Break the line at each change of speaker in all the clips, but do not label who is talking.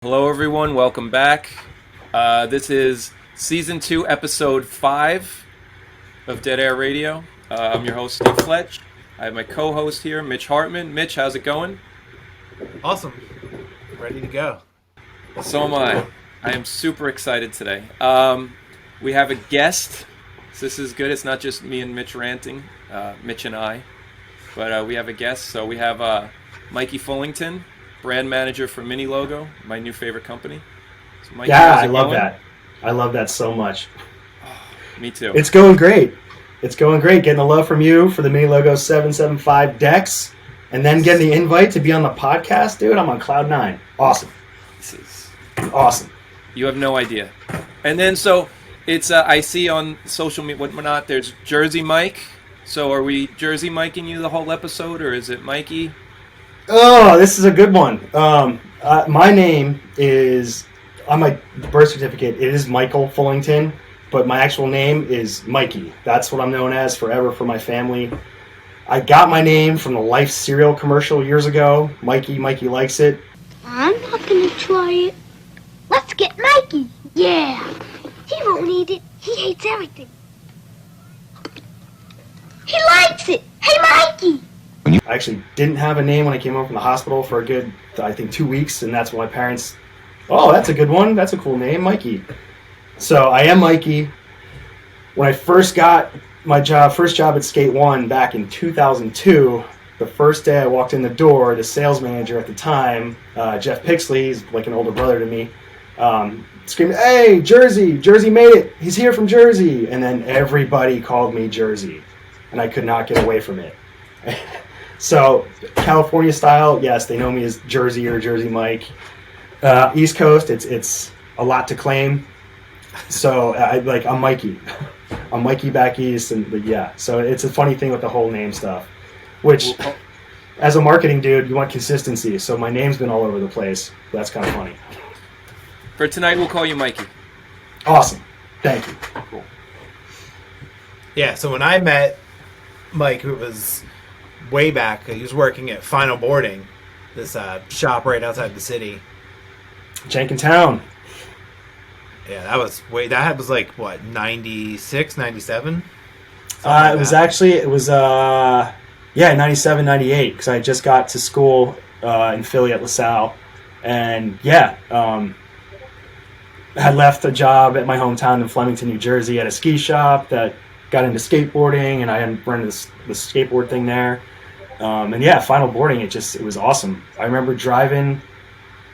Hello, everyone. Welcome back. This is Season 2, Episode 5 of Dead Air Radio. I'm your host, Steve Fletch. I have my co-host here, Mitch Hartman. Mitch, how's it going?
Awesome. Ready to go.
So am I. I am super excited today. We have a guest. So this is good. It's not just me and Mitch ranting, Mitch and I. But we have a guest. So we have Mikey Fullington, brand manager for Mini Logo, my new favorite company. So Mikey,
I love that. I love that so much.
Me too.
It's going great. It's going great. Getting the love from you for the Mini Logo 775 decks, and then getting the invite to be on the podcast, dude. I'm on cloud 9. Awesome.
This is
awesome.
You have no idea. And then so it's I see on social media whatnot. There's Jersey Mike. So are we Jersey Miking you the whole episode, or is it Mikey?
Oh, this is a good one. My name is, on my birth certificate, it is Michael Fullington, but my actual name is Mikey. That's what I'm known as forever for my family. I got my name from the Life cereal commercial years ago. Mikey likes it.
I'm not gonna try it. Let's get Mikey. Yeah. He won't eat it. He hates everything. He likes it. Hey, Mikey.
I actually didn't have a name when I came home from the hospital for a good, I think, 2 weeks, and that's when my parents, oh, that's a good one. That's a cool name, Mikey. So I am Mikey. When I first got my first job at Skate One back in 2002, the first day I walked in the door, the sales manager at the time, Jeff Pixley, he's like an older brother to me, screamed, "Hey, Jersey! Jersey made it! He's here from Jersey!" And then everybody called me Jersey, and I could not get away from it. So, California style, yes, they know me as Jersey or Jersey Mike. East Coast, it's a lot to claim. So, I'm Mikey. I'm Mikey back east, and yeah. So it's a funny thing with the whole name stuff. Which, as a marketing dude, you want consistency. So my name's been all over the place. That's kind of funny.
For tonight, we'll call you Mikey.
Awesome. Thank you.
Cool.
Yeah, so when I met Mike, who was way back, he was working at Final Boarding, this shop right outside the city.
Jenkintown.
Yeah, that was like, what, 96, 97?
It was 97, 98, because I just got to school in Philly at LaSalle. And yeah, I had left a job at my hometown in Flemington, New Jersey at a ski shop that got into skateboarding, and I had run the skateboard thing there. And yeah, Final Boarding, it was awesome. I remember driving,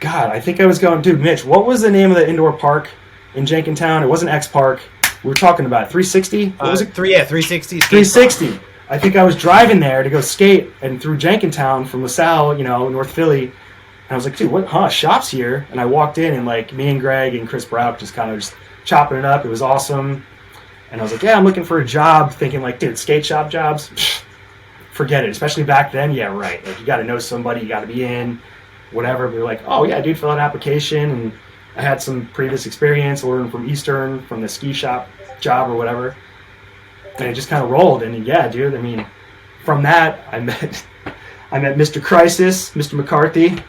God, I think I was going, dude, Mitch, what was the name of the indoor park in Jenkintown? It wasn't X Park. We were talking about it. 360? What was it?
360.
360. I think I was driving there to go skate, and through Jenkintown from LaSalle, North Philly. And I was like, dude, what, shops here? And I walked in, and like me and Greg and Chris Brouk just kind of just chopping it up. It was awesome. And I was like, yeah, I'm looking for a job, thinking like, dude, skate shop jobs? Forget it. Especially back then, yeah, right. Like, you got to know somebody, you got to be in, whatever. We were like, oh, yeah, dude, fill out an application. And I had some previous experience learning from Eastern, from the ski shop job or whatever. And it just kind of rolled. And yeah, dude, I mean, from that, I met Mr. Crisis, Mr. McCarthy.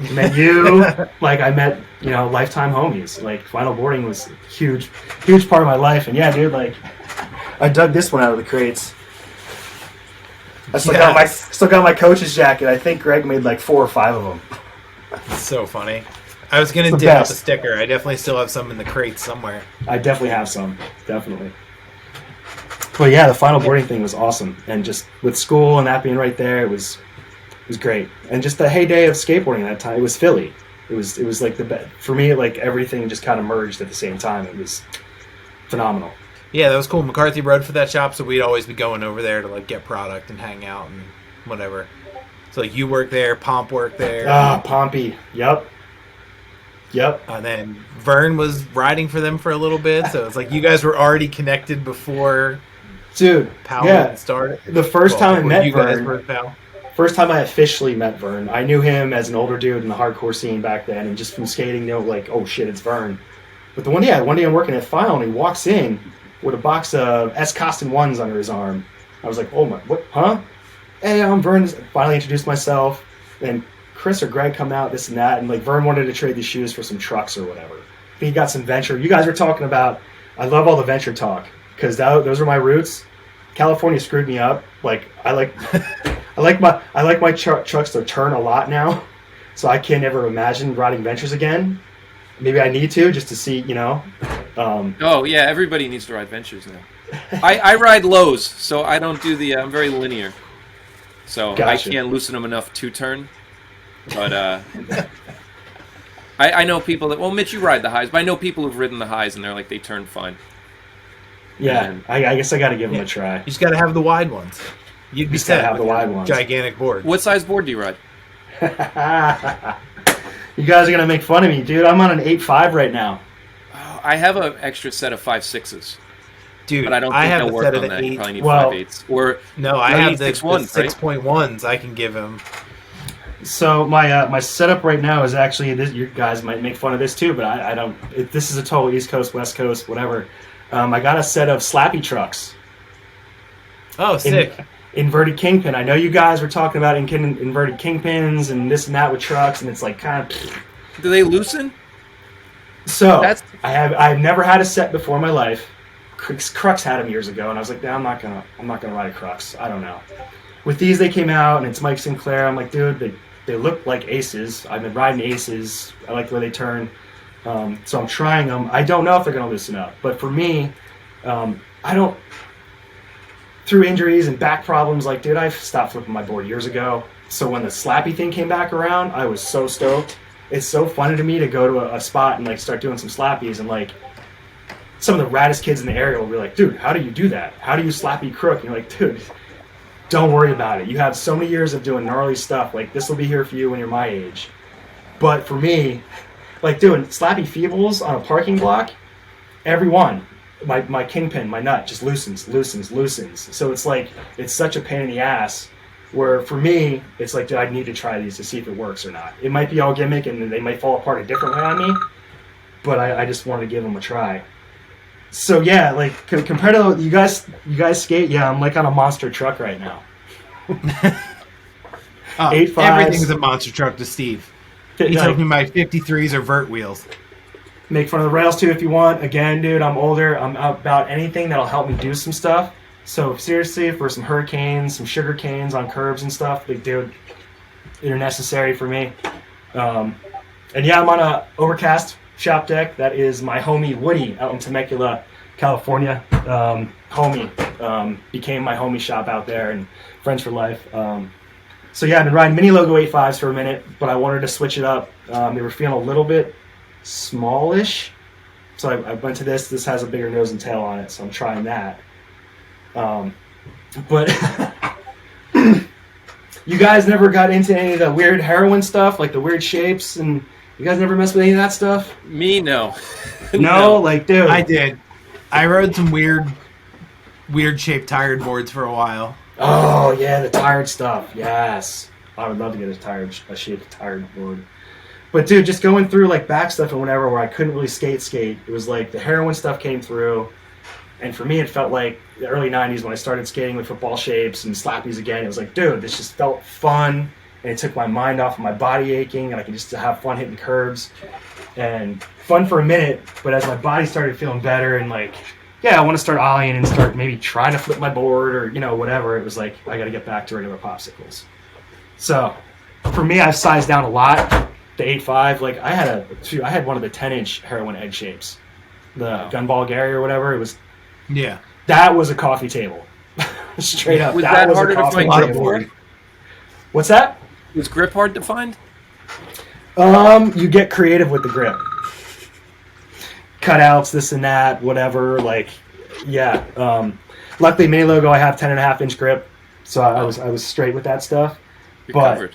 I met you. Like, I met, lifetime homies. Like, Final Boarding was a huge part of my life. And yeah, dude, like, I dug this one out of the crates. I still got my coach's jacket. I think Greg made like 4 or 5 of them.
It's so funny. I was going to dig up a sticker. I definitely still have some in the crates somewhere.
I definitely have some. Definitely. But yeah, the Final Boarding thing was awesome. And just with school and that being right there, it was great. And just the heyday of skateboarding at that time, it was Philly. It was like for me, like everything just kind of merged at the same time. It was phenomenal.
Yeah, that was cool. McCarthy rode for that shop, so we'd always be going over there to like get product and hang out and whatever. So like you worked there, Pomp worked there.
Pompey. Yep.
And then Vern was riding for them for a little bit, so it's like you guys were already connected before.
Dude,
Powell started.
The first time I met Vern.
Guys pal?
First time I officially met Vern, I knew him as an older dude in the hardcore scene back then, and just from skating, like, oh shit, it's Vern. But one day I'm working at Final, and he walks in with a box of S. Costin 1s under his arm. I was like, oh my, what, huh? Hey, I'm Vern. Finally introduced myself, and Chris or Greg come out, this and that, and like Vern wanted to trade these shoes for some trucks or whatever. He got some venture. You guys were talking about. I love all the venture talk because those are my roots. California screwed me up. Like I like my trucks to turn a lot now, so I can't ever imagine riding ventures again. Maybe I need to just to see, you know.
Oh yeah, everybody needs to ride ventures now. I ride lows, so I don't do the. I'm very linear, so
Gotcha.
I can't loosen them enough to turn. But I know people that. Well, Mitch, you ride the highs, but I know people who've ridden the highs and they're like they turn fine.
Yeah,
And
I guess I got to give them a try.
You just got to have the wide ones. You'd be
Just gotta
set
have the
with your
wide ones.
gigantic board.
What size board do you ride?
You guys are gonna make fun of me, dude. I'm on an 8.5 right now.
Oh, I have an extra set of 5.6s,
Dude,
but I don't think
have
they'll
a
work
set
on
of
that. You
eight.
probably need
Well,
5.8s. Or
No, I
you
have
need
the
6.1s, right?
6.1s I can give him.
So my setup right now is actually this. You guys might make fun of this too, but I don't. This is a total East Coast, West Coast, whatever. I got a set of slappy trucks.
Oh, sick.
Inverted kingpin. I know you guys were talking about inverted kingpins and this and that with trucks, and it's like kind of.
Do they loosen?
So
That's-
I've never had a set before in my life. Crux had them years ago, and I was like, nah, I'm not gonna ride a Crux. I don't know. With these, they came out, and it's Mike Sinclair. I'm like, dude, they look like Aces. I've been riding Aces. I like the way they turn. So I'm trying them. I don't know if they're gonna loosen up, but for me, I don't. Through injuries and back problems, like, dude, I stopped flipping my board years ago. So when the slappy thing came back around, I was so stoked. It's so funny to me to go to a spot and like start doing some slappies, and like some of the raddest kids in the area will be like, dude, how do you do that? How do you slappy crook? And you're like, dude, don't worry about it. You have so many years of doing gnarly stuff. Like, this will be here for you when you're my age. But for me, like doing slappy feebles on a parking block, every one, my kingpin, my nut just loosens. So it's like, it's such a pain in the ass. Where for me, it's like, dude, I need to try these to see if it works or not. It might be all gimmick and they might fall apart a different way on me, but I just wanted to give them a try. So yeah, like compared to you guys skate, yeah, I'm like on a monster truck right now. 8.5s.
Everything's a monster truck to Steve. He
Like,
told me my 53s are vert wheels.
make fun of the rails too if you want. Again, dude, I'm older. I'm about anything that'll help me do some stuff. So seriously, for some hurricanes, some sugar canes on curbs and stuff, like, dude, they're necessary for me. And yeah, I'm on a Overcast shop deck. That is my homie Woody out in Temecula, California. Homie became my homie shop out there, and friends for life. So yeah, I've been riding mini logo 8.5s for a minute, but I wanted to switch it up. They were feeling a little bit smallish, so I went to this. This has a bigger nose and tail on it, so I'm trying that. But you guys never got into any of the weird heroin stuff, like the weird shapes, and you guys never messed with any of that stuff?
Me, no.
No, like, dude.
I did. I rode some weird shaped tired boards for a while.
Oh yeah, the tired stuff. Yes, I would love to get a shaped tired board. But dude, just going through like back stuff and whatever, where I couldn't really skate. It was like the heroin stuff came through. And for me, it felt like the early 90s when I started skating with football shapes and slappies again. It was like, dude, this just felt fun. And it took my mind off of my body aching. And I could just have fun hitting curbs. And fun for a minute. But as my body started feeling better and like, yeah, I want to start ollieing and start maybe trying to flip my board or, you know, whatever. It was like, I got to get back to regular popsicles. So for me, I've sized down a lot. The 8.5, like I had one of the 10-inch heroin egg shapes. The Gunball Gary or whatever. It was...
Yeah.
That was a coffee table. Straight up.
Was that
was
harder
a
to
coffee
find
table.
grip for?
What's that?
Was grip hard to find?
You get creative with the grip. Cutouts, this and that, whatever. Like, yeah. Luckily, mini logo, I have 10.5-inch grip, so I was straight with that stuff.
You're covered.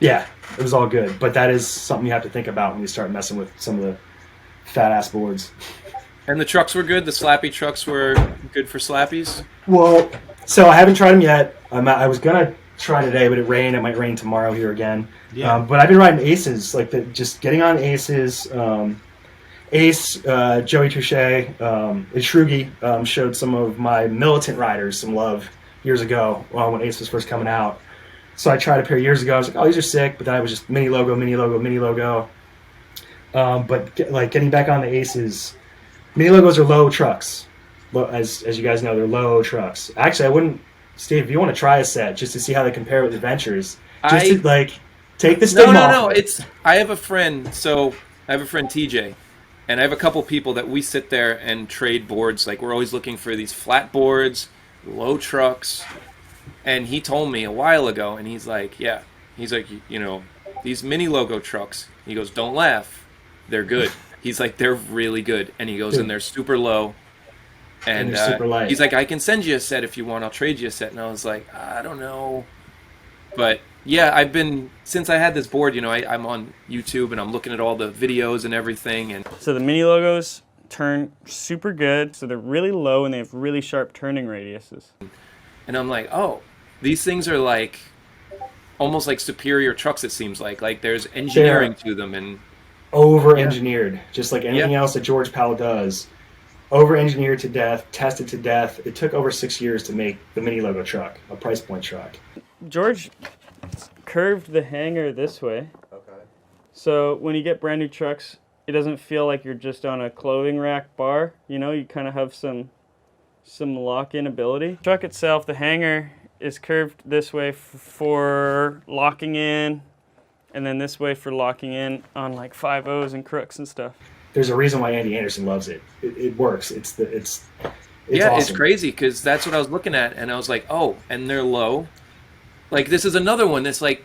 Yeah, it was all good. But that is something you have to think about when you start messing with some of the fat ass boards.
And the trucks were good? The slappy trucks were good for slappies?
Well, so I haven't tried them yet. I was going to try today, but it rained. It might rain tomorrow here again.
Yeah.
But I've been riding Aces, like just getting on Aces. Ace, Joey Touche, Ishrugi showed some of my militant riders some love years ago when Ace was first coming out. So I tried a pair years ago. I was like, oh, these are sick. But then I was just mini logo, mini logo, mini logo. But getting back on the Aces, mini logos are low trucks. As you guys know, they're low trucks. Actually, I wouldn't, Steve, if you want to try a set just to see how they compare with Adventures, to take the stigma off.
No. I have a friend. So I have a friend TJ, and I have a couple people that we sit there and trade boards. Like we're always looking for these flat boards, low trucks. And he told me a while ago, and he's like, these mini logo trucks. He goes, don't laugh, they're good. He's like, they're really good. And he goes, and they're super low. And
they're super light.
He's like, I can send you a set if you want. I'll trade you a set. And I was like, I don't know. But yeah, since I had this board, I'm on YouTube and I'm looking at all the videos and everything. And
so the mini logos turn super good. So they're really low and they have really sharp turning radiuses.
And I'm like, oh, these things are like almost like superior trucks, it seems like. Like there's engineering to them and
over-engineered, just like anything else that George Powell does. Over-engineered to death, tested to death. It took over 6 years to make the mini logo truck, a price point truck.
George curved the hanger this way. Okay. So when you get brand new trucks, it doesn't feel like you're just on a clothing rack bar. You kind of have some lock-in ability. The truck itself, the hanger is curved this way for locking in, and then this way for locking in on like 5.0s and crooks and stuff.
There's a reason why Andy Anderson loves it. It works. It's awesome.
It's crazy because that's what I was looking at, and I was like, oh, and they're low. Like this is another one that's like,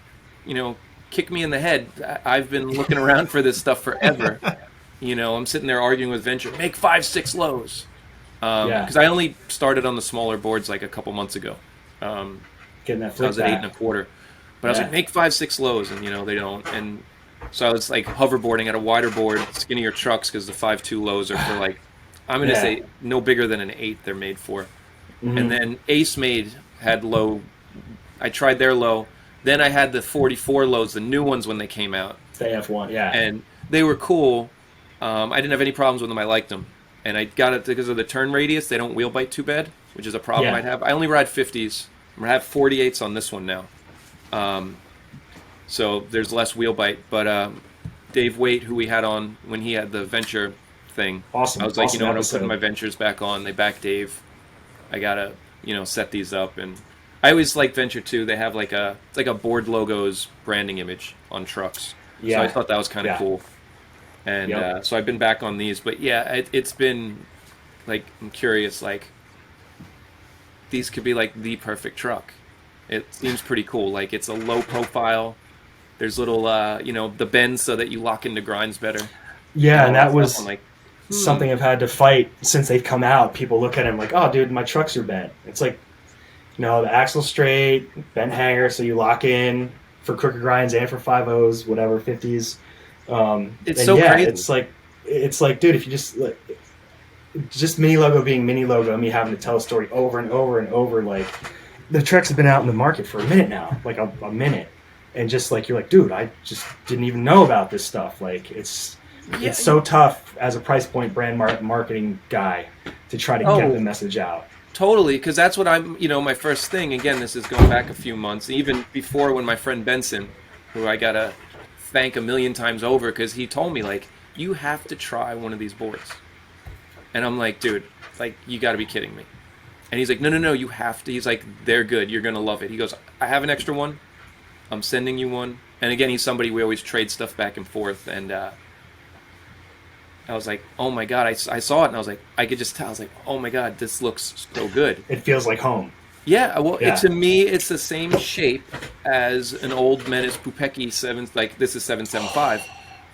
kick me in the head. I've been looking around for this stuff forever. I'm sitting there arguing with Venture, make 5.6 lows. Because I only started on the smaller boards like a couple months ago.
Getting that flip
I was at 8 1/4, but I was like, make 5.6 lows, and they don't. And so I was like hoverboarding at a wider board, skinnier trucks, because the 5.2 lows are for like, I'm gonna say no bigger than an 8. They're made for. Mm-hmm. And then Ace had low. I tried their low. Then I had the 44 lows, the new ones when they came out.
The F1, yeah.
And they were cool. I didn't have any problems with them. I liked them. And I got it because of the turn radius. They don't wheel bite too bad, which is a problem I'd have. I only ride 50s. I'm going to have 48s on this one now. So there's less wheel bite. But Dave Waite, who we had on when he had the Venture thing.
Awesome.
I was like,
awesome
I'm
episode.
putting my Ventures back on. They back Dave. I got to, set these up. And I always like Venture too. They have it's like a board logos branding image on trucks. Yeah. So I thought that was kind of cool. And so I've been back on these, but it's been like, I'm curious, like these could be like the perfect truck. It seems pretty cool. Like it's a low profile. There's little, the bends so that you lock into grinds better.
Yeah, and that was something I've had to fight since they've come out. People look at them like, oh, dude, my trucks are bent. It's like, the axle straight, bent hanger, so you lock in for crooked grinds and for 5.0s, whatever, 50s.
It's so crazy.
It's like, dude, if you just mini logo being mini logo, and me having to tell a story over and over and over, like the trucks have been out in the market for a minute now, like a minute, and just like you're like, dude, I just didn't even know about this stuff. Like it's so tough as a price point brand marketing guy to try to get the message out.
Totally, because that's what I'm, my first thing, again, this is going back a few months, even before when my friend Benson, who I got to thank a million times over, because he told me, like, you have to try one of these boards. And I'm like, dude, like, you got to be kidding me. And he's like, no, you have to. He's like, they're good. You're going to love it. He goes, I have an extra one. I'm sending you one. And again, he's somebody we always trade stuff back and forth. And I was like, oh my God, I saw it. And I was like, I could just tell. I was like, oh my God, this looks so good.
It feels like home.
Yeah, well, to me, it's the same shape as an old Menace Pupecki 7, like this is 775.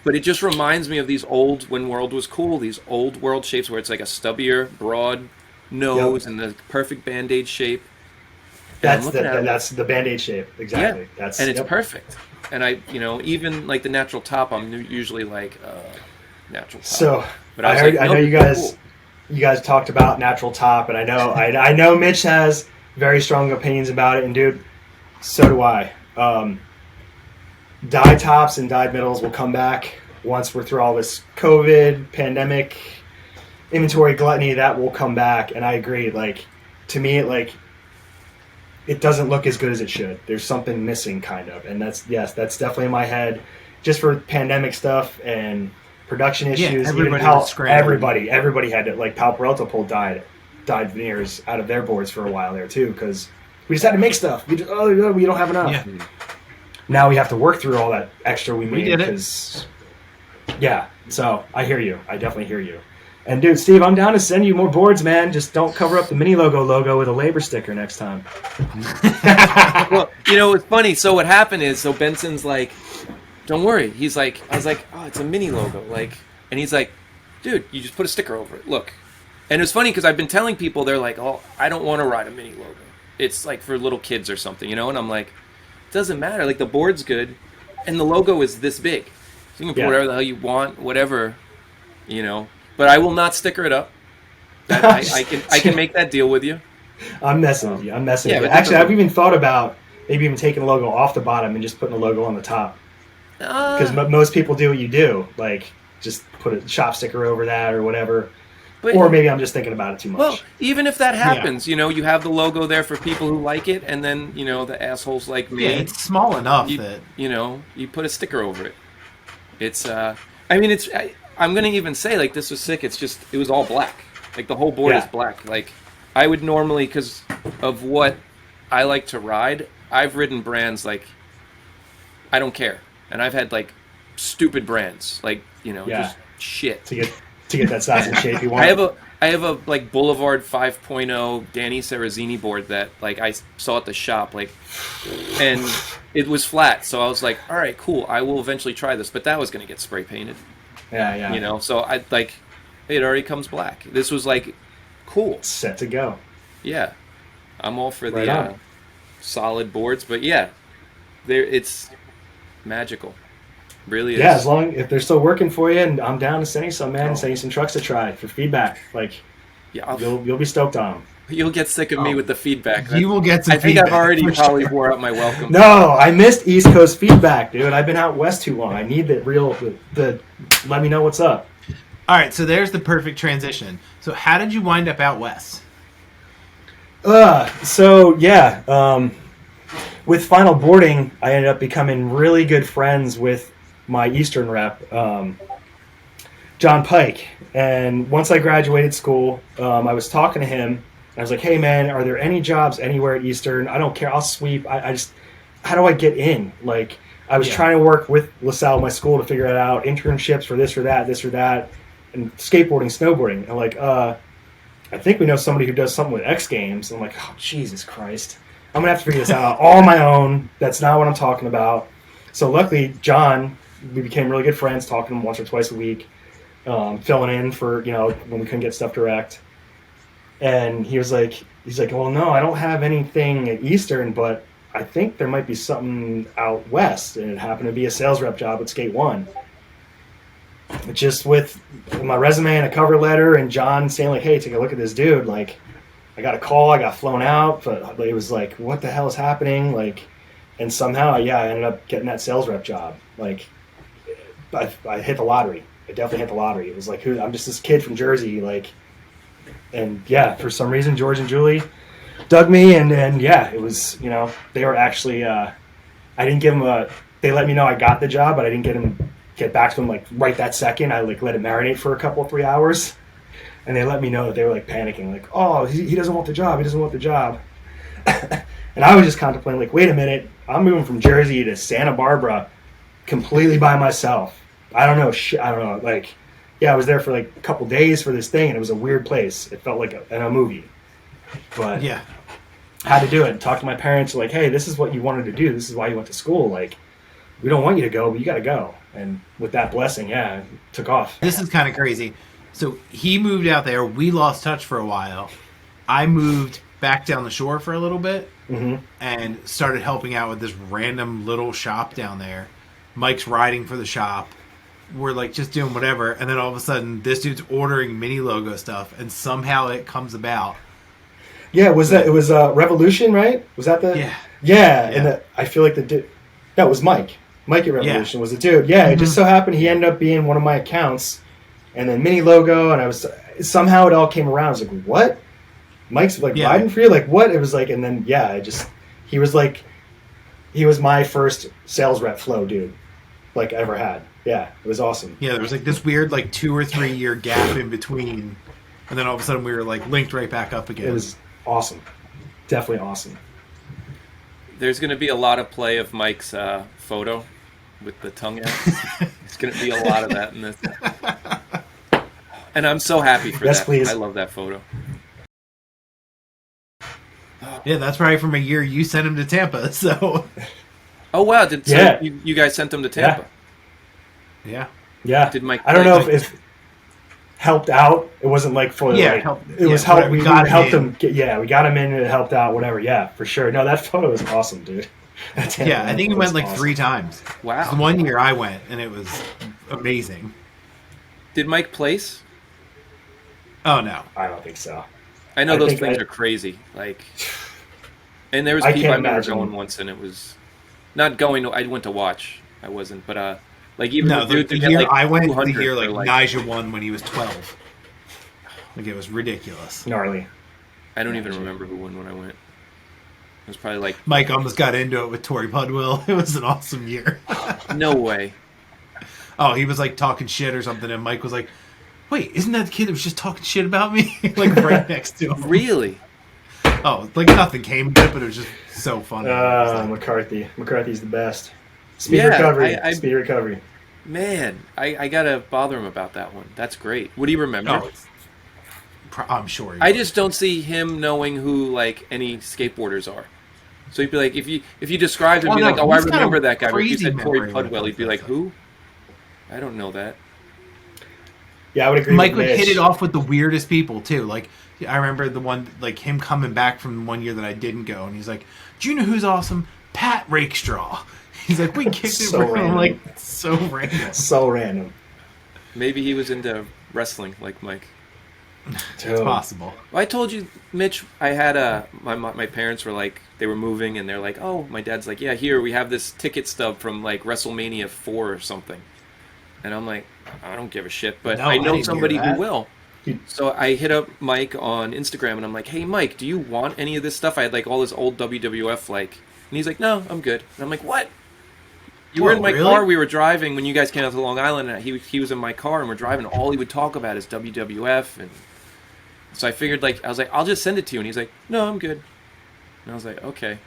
But it just reminds me of these old, when World was cool, these old World shapes where it's like a stubbier, broad nose and the perfect Band-Aid shape.
That's the Band-Aid shape, exactly.
Yeah, and it's perfect. And I, even like the natural top, I'm usually like natural top.
So,
but
I know you guys talked about natural top, and I know Mitch has very strong opinions about it, and dude, so do I. Dyed tops and dyed middles will come back once we're through all this COVID, pandemic, inventory gluttony. That will come back, and I agree. Like, to me, it doesn't look as good as it should. There's something missing, kind of, and that's definitely in my head, just for pandemic stuff and production issues.
everybody
even how
was scrambling.
everybody had to, like, Pal Peralta pulled dyed veneers out of their boards for a while there too, because we just had to make stuff. We don't have enough.
Yeah.
Now we have to work through all that extra we
We
made.
did it.
'Cause- yeah, so I hear you. I definitely hear you. And dude, Steve, I'm down to send you more boards, man. Just don't cover up the mini logo with a labor sticker next time.
Well, it's funny. So what happened is, so Benson's like, don't worry. He's like, I was like, oh, it's a mini logo. Like, and he's like, dude, you just put a sticker over it. Look. And it's funny because I've been telling people, they're like, oh, I don't want to ride a mini logo. It's like for little kids or something, And I'm like, it doesn't matter. Like, the board's good, and the logo is this big. So you can put whatever the hell you want, whatever, But I will not sticker it up. I can make that deal with you.
I'm messing with you.
Yeah,
Actually,
but
I've even thought about maybe even taking the logo off the bottom and just putting the logo on the top. Because most people do what you do, like just put a shop sticker over that or whatever. Or maybe I'm just thinking about it too much.
Well, even if that happens, you have the logo there for people who like it, and then the assholes like me.
Yeah, it's small enough
you,
that
you put a sticker over it. It's I'm gonna even say, like, this was sick. It was all black. Like, the whole board is black. Like, I would normally, because of what I like to ride, I've ridden brands like, I don't care, and I've had like stupid brands, like just shit
to get that size and shape you want.
I have a like Boulevard 5.0 Danny Serrazini board that, like, I saw at the shop, like, and it was flat. So I was like, all right, cool. I will eventually try this, but that was gonna get spray painted.
Yeah.
So I like, it already comes black. This was like, cool,
set to go.
Yeah, I'm all for
Right
the
on.
solid boards, but it's magical. Really is.
Yeah, as long if they're still working for you, and I'm down to send you some, man, and send you some trucks to try for feedback. Like, you'll be stoked on them.
You'll get sick of me with the feedback.
You will get some
I think
feedback,
I've already
for
probably
sure.
wore out my welcome.
No, I missed East Coast feedback, dude. I've been out west too long. I need the let me know what's up.
All right, so there's the perfect transition. So how did you wind up out west?
With final boarding, I ended up becoming really good friends with my Eastern rep, John Pike. And once I graduated school, I was talking to him. And I was like, hey, man, are there any jobs anywhere at Eastern? I don't care. I'll sweep. I just, how do I get in? Like, I was trying to work with LaSalle, my school, to figure it out. Internships for this or that, and skateboarding, snowboarding. And like, I think we know somebody who does something with X Games. I'm like, oh, Jesus Christ. I'm going to have to figure this out all on my own. That's not what I'm talking about. So luckily, John, we became really good friends, talking to him once or twice a week, filling in for, when we couldn't get stuff direct. And he's like, well, no, I don't have anything at Eastern, but I think there might be something out west. And it happened to be a sales rep job at Skate One. Just with my resume and a cover letter, and John saying like, hey, take a look at this dude. Like, I got a call, I got flown out, but it was like, what the hell is happening? Like, and somehow, I ended up getting that sales rep job. Like, I hit the lottery. I definitely hit the lottery. It was like, I'm just this kid from Jersey, like, and for some reason, George and Julie dug me, and it was, they were actually, I didn't give them they let me know I got the job, but I didn't get back to them like right that second. I like let it marinate for a couple, 3 hours, and they let me know that they were like panicking, like, oh, he doesn't want the job. He doesn't want the job. And I was just contemplating, like, wait a minute, I'm moving from Jersey to Santa Barbara completely by myself. I don't know shit. I don't know. Like, I was there for like a couple days for this thing, and it was a weird place. It felt like a movie. But had to do it. Talk to my parents, like, hey, this is what you wanted to do. This is why you went to school. Like, we don't want you to go, but you got to go. And with that blessing, it took off.
This is kind of crazy. So he moved out there. We lost touch for a while. I moved back down the shore for a little bit and started helping out with this random little shop down there. Mike's riding for the shop. We're like just doing whatever. And then all of a sudden, this dude's ordering mini logo stuff, and somehow it comes about.
Yeah, it was Revolution, right? Was that the? Yeah. And I feel like the dude. No, it was Mike. Mike at Revolution was the dude. Yeah, it just so happened he ended up being one of my accounts, and then mini logo, and I was somehow it all came around. I was like, what? Mike's like riding for you? Like what? It was like, and then I just He was my first sales rep flow dude, like ever had. Yeah, it was awesome.
Yeah, there was like this weird like 2 or 3 year gap in between, and then all of a sudden we were like linked right back up again.
It was awesome, definitely awesome.
There's going to be a lot of play of Mike's photo with the tongue out. There's going to be a lot of that in this. And I'm so happy for
Yes,
that.
please.
I love that photo.
Yeah, that's right. From a year you sent him to Tampa, so
Oh, wow. So
Yeah.
you guys sent him to Tampa?
yeah.
Yeah,
Did Mike
I don't know
play?
if helped out. It wasn't like for
Yeah,
like,
help-
it was
yeah,
help.
whatever,
We
got him
helped
in.
him. We got him in, and it helped out. Whatever. Yeah, for sure. No, that photo is awesome, dude.
Yeah, I think he went like
awesome.
3 times.
Wow.
The one year I went, and it was amazing.
Did Mike place?
Oh no,
I don't think so.
I know
I
those
think
things
I-
are crazy. Like, and there was
I
people I
can't
remember
imagine.
going once, and it was not going. I went to watch. I wasn't, but like even
no.
the
The,
dude
the
that
year
get, like,
I went, the
200
year
for,
like Nigel won when he was 12. Like it was ridiculous.
Gnarly.
I don't even remember who won when I went. It was probably like
Mike almost got into it with Tori Pudwill. It was an awesome year.
no way.
Oh, he was like talking shit or something, and Mike was like, "Wait, isn't that the kid that was just talking shit about me?" Like right next to him.
Really?
Oh, like nothing came of it, but it was just so funny. It was like-
McCarthy. McCarthy's the best. Speed
Yeah,
recovery.
I-
Speed recovery.
Man, I gotta bother him about that one. That's great. Would he remember?
Oh, I'm sure. He
I
was.
just don't see him knowing who like any skateboarders are. So he'd be like, if you described him,
Oh,
be
no,
like, oh, I
he's got a
remember that guy. But if you
crazy
said Corey
memory when it
Pudwell,
comes
he'd be
to
like,
that
who? I don't know that.
Yeah, I would agree.
Mike
with
would
Mitch.
hit it off with the weirdest people too. Like I remember the one, like him coming back from one year that I didn't go, and he's like, "Do you know who's awesome? Pat Rakestraw." He's like, "We kicked it."
So
For him.
random.
Like so random.
So random.
Maybe he was into wrestling like Mike.
It's
Dude.
possible.
Well, I told you, Mitch. I had my parents were like they were moving, and they're like, oh, my dad's like, yeah, here we have this ticket stub from like WrestleMania 4 or something, and I'm like, I don't give a shit, but
No,
I
I
know
didn't hear
somebody who
that.
will. So I hit up Mike on Instagram, and I'm like, hey, Mike, do you want any of this stuff? I had like all this old WWF like, and he's like, no, I'm good. And I'm like, what? You were
Whoa,
in my
really?
car. We were driving when you guys came out to Long Island, and he was in my car, and we're driving. All he would talk about is WWF, and so I figured, like, I was like, I'll just send it to you, and he's like, no, I'm good. And I was like, okay.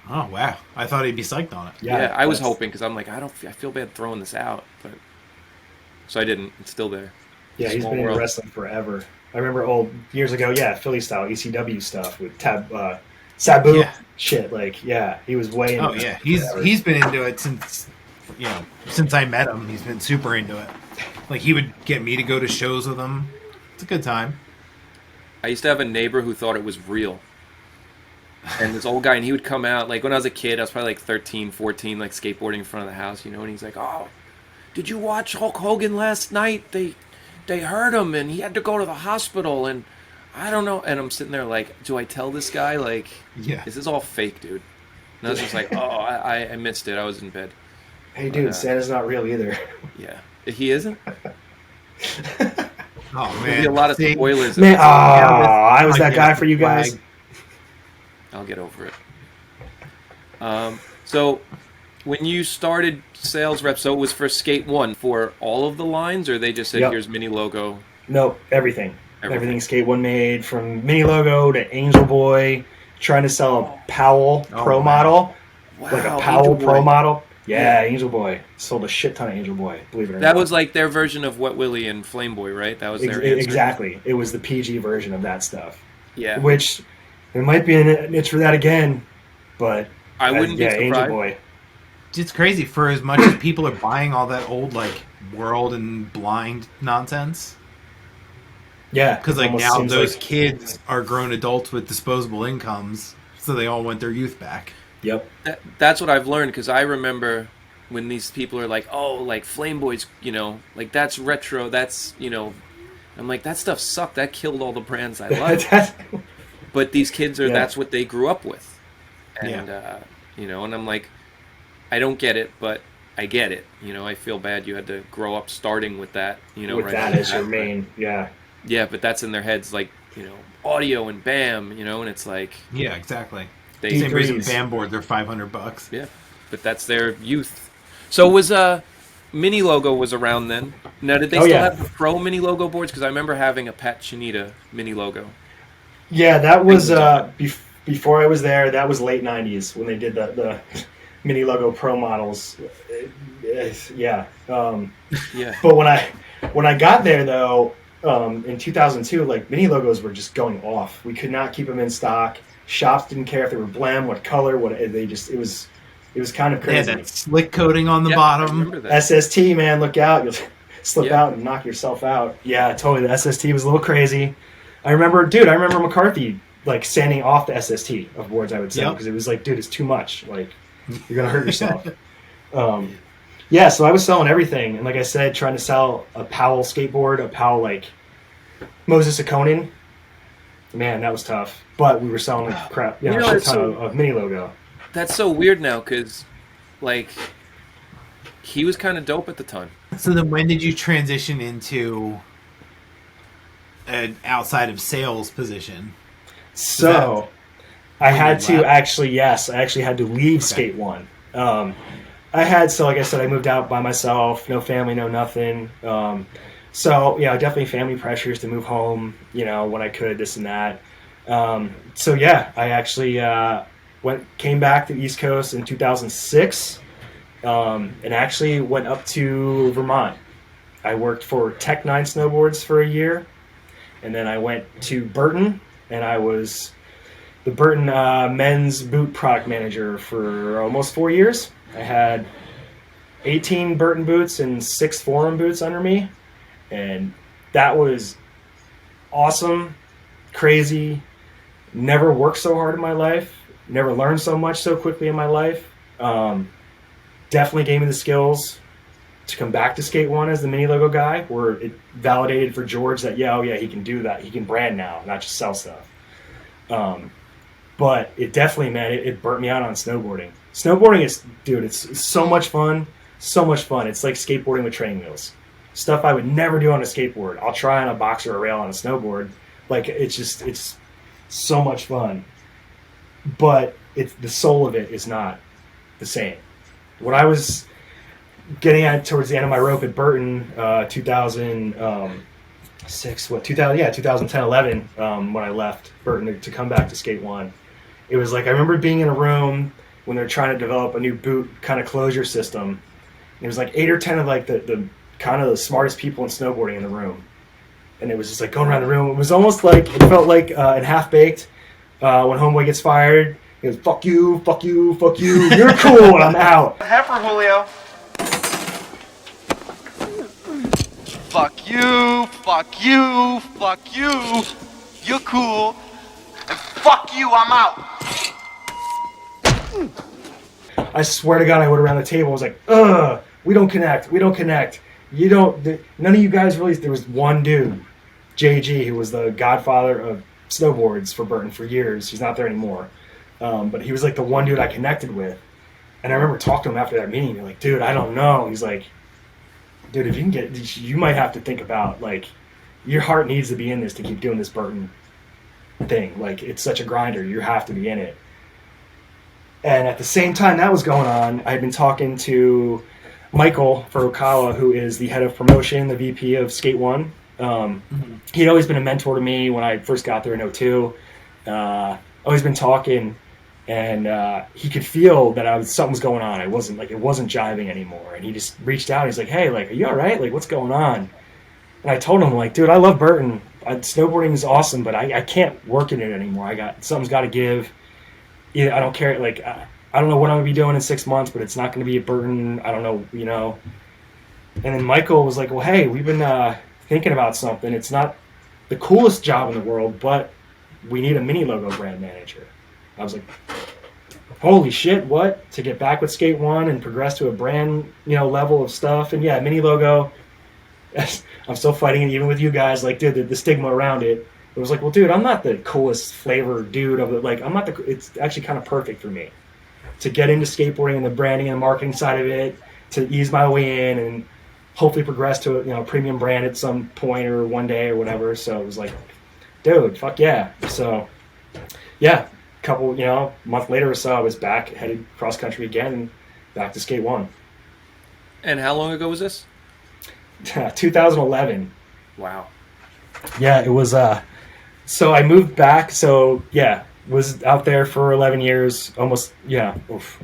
Oh wow! I thought he'd be psyched on it.
Yeah, I was
that's-
hoping because I'm like, I feel bad throwing this out, but so I didn't. It's still there.
Yeah, he's
Small
been in
world.
wrestling forever. I remember years ago, Philly style ECW stuff with Sabu
Yeah.
shit. Like, yeah, he was way into
Oh yeah,
it
he's
forever.
he's been into it since since I met him. He's been super into it. Like he would get me to go to shows with him. It's a good time.
I used to have a neighbor who thought it was real. And this old guy, and he would come out, like, when I was a kid, I was probably like 13, 14, like, skateboarding in front of the house, you know, and he's like, oh, did you watch Hulk Hogan last night? They hurt him, and he had to go to the hospital, and I don't know. And I'm sitting there like, do I tell this guy, like,
Yeah.
this is all fake, dude? And I was just like, oh, I missed it. I was in bed.
Hey, dude, Santa's not real either.
Yeah. He isn't?
Oh
There'll be
man,
a lot of
See,
spoilers.
Man,
Of
I was that
Podcast
guy for you guys.
flag.
I'll get over it. So when you started sales rep, so it was for Skate 1 for all of the lines, or they just said,
Yep.
here's mini logo?
No, everything.
Everything.
Everything Skate One made, from mini logo to Angel Boy, trying to sell a Powell
Oh,
Pro
wow.
model,
Wow,
like a
Angel
Powell
Boy.
Pro model. Yeah, Angel Boy sold a shit ton of Angel Boy. Believe it or
That
not.
was like their version of Wet Willie and Flame Boy, right? That was their answer.
Exactly. It was the PG version of that stuff.
Yeah.
Which there might be a niche for that again, but
I wouldn't be
Angel
surprised.
Boy.
It's crazy for as much as people are buying all that old like World and Blind nonsense.
Yeah,
Because like
almost
now
seems
those
like-
kids are grown adults with disposable incomes, so they all want their youth back.
Yep.
That's what I've learned, because I remember when these people are like, oh, like Flame Boys, you know, like that's retro, that's, you know, I'm like, that stuff sucked. That killed all the brands I like. But these kids are,
Yeah.
that's what they grew up with. And, you know, and I'm like, I don't get it, but I get it. You know, I feel bad you had to grow up starting with that, you know,
with
right
that
off the
as your
bat.
main, yeah.
Yeah, but that's in their heads, like, you know, audio and BAM, you know, and it's like,
Yeah, exactly.
They
Same reason
Agrees.
fan boards are $500.
yeah, but that's their youth. So was Mini Logo was around then. Now did they
Oh,
still
yeah.
have the Pro Mini Logo boards? Because I remember having a Pat Chinita Mini Logo.
Yeah, that was before I was there. That was late '90s when they did the Mini Logo Pro models. Yeah.
Yeah.
But when I got there though, in 2002, like Mini Logos were just going off. We could not keep them in stock. Shops didn't care if they were blem, what color, it was kind of
They had
crazy.
that slick coating on the
Yeah, I
bottom.
remember that.
SST, man, look out. You'll slip
Yeah.
out and knock yourself out. Yeah, totally. The SST was a little crazy. I remember McCarthy like sanding off the SST of boards I would sell
Yep.
because it was like, dude, it's too much. Like, you're going to hurt yourself. Yeah, so I was selling everything. And like I said, trying to sell a Powell skateboard, a Powell like Moses Akonin. Man, that was tough. But we were selling like crap,
You know,
a shit
it's
ton
so-
of Mini Logo.
That's so weird now because, like, he was kind of dope at the time.
So then when did you transition into an outside of sales position?
So I had to
left?
actually, I actually had to leave Skate One. Like I said, I moved out by myself, no family, no nothing. So yeah, definitely family pressures to move home, when I could, this and that. So yeah, I actually came back to the East Coast in 2006, and actually went up to Vermont. I worked for Tech 9 Snowboards for a year, and then I went to Burton, and I was the Burton men's boot product manager for almost 4 years. I had 18 Burton boots and 6 Forum boots under me, and that was awesome, crazy. Never worked so hard in my life. Never learned so much so quickly in my life. Definitely gave me the skills to come back to Skate One as the Mini Logo guy, where it validated for George that he can do that. He can brand now, not just sell stuff. But it definitely, man, it burnt me out on snowboarding. Snowboarding is, dude, it's so much fun. So much fun. It's like skateboarding with training wheels. Stuff I would never do on a skateboard. I'll try on a box or a rail on a snowboard. Like, it's so much fun. But the soul of it is not the same. What I was getting at towards the end of my rope at Burton, 2010, 11, when I left Burton to come back to Skate One. It was like, I remember being in a room when they're trying to develop a new boot kind of closure system. It was like 8 or 10 of like the kind of the smartest people in snowboarding in the room. And it was just like going around the room. It was almost like, it felt like in Half Baked, when Homeboy gets fired, he goes, fuck you, fuck you, fuck you, you're cool, and I'm out.
Heifer, Julio. Fuck you, fuck you, fuck you. You're cool. And fuck you, I'm out.
I swear to God, I went around the table. I was like, ugh, we don't connect. None of you guys really, there was one dude, JG, who was the godfather of snowboards for Burton for years. He's not there anymore. But he was like the one dude I connected with. And I remember talking to him after that meeting. You're like, dude, I don't know. He's like, dude, if you can you might have to think about, like, your heart needs to be in this to keep doing this Burton thing. Like, it's such a grinder. You have to be in it. And at the same time that was going on, I had been talking to Michael Furukawa, who is the head of promotion, the VP of Skate One. He'd always been a mentor to me when I first got there in 2002. Always been talking, and he could feel that something was going on. It wasn't jiving anymore. And he just reached out. He's like, "Hey, like, are you all right? Like, what's going on?" And I told him, like, "Dude, I love Burton. Snowboarding is awesome, but I can't work in it anymore. Something's got to give. Yeah, I don't care. Like, I don't know what I'm gonna be doing in 6 months, but it's not gonna be at Burton. I don't know, And then Michael was like, "Well, hey, we've been thinking about something. It's not the coolest job in the world, but we need a Mini Logo brand manager." I was like, "Holy shit, what?" To get back with Skate One and progress to a brand, level of stuff. And yeah, Mini Logo, I'm still fighting it even with you guys. Like, dude, the stigma around it. It was like, well, dude, I'm not the coolest flavor dude of it. Like, I'm not it's actually kind of perfect for me to get into skateboarding and the branding and the marketing side of it, to ease my way in and hopefully progress to a premium brand at some point or one day or whatever. So it was like, dude, fuck yeah. So yeah, couple, month later or so, I was back, headed cross country again, and back to Skate 1.
And how long ago was this?
2011.
Wow.
Yeah, it was. So I moved back. So yeah, was out there for 11 years, almost. Yeah,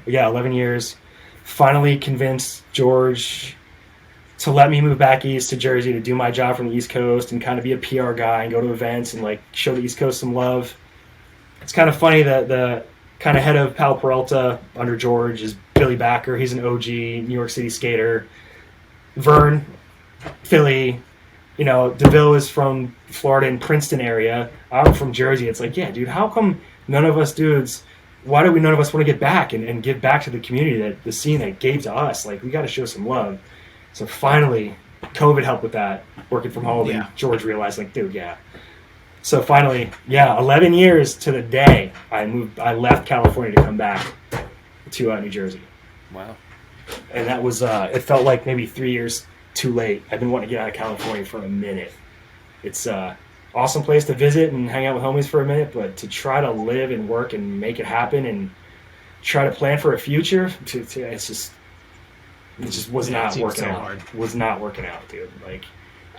11 years. Finally convinced George to let me move back east to Jersey to do my job from the East Coast and kind of be a PR guy and go to events and like show the East Coast some love. It's kind of funny that the kind of head of Pal Peralta under George is Billy Backer. He's an OG New York City skater. Vern, Philly, DeVille is from Florida and Princeton area. I'm from Jersey. It's like, yeah, dude, how come none of us dudes, why do none of us want to get back and give back to the community, that the scene that gave to us? Like, we got to show some love. So finally, COVID helped with that, working from home, and George realized, like, dude, yeah. So finally, 11 years to the day, I left California to come back to New Jersey.
Wow.
And that was, it felt like maybe 3 years too late. I've been wanting to get out of California for a minute. It's an awesome place to visit and hang out with homies for a minute, but to try to live and work and make it happen and try to plan for a future, it just was not working out. Hard. Was not working out, dude. Like,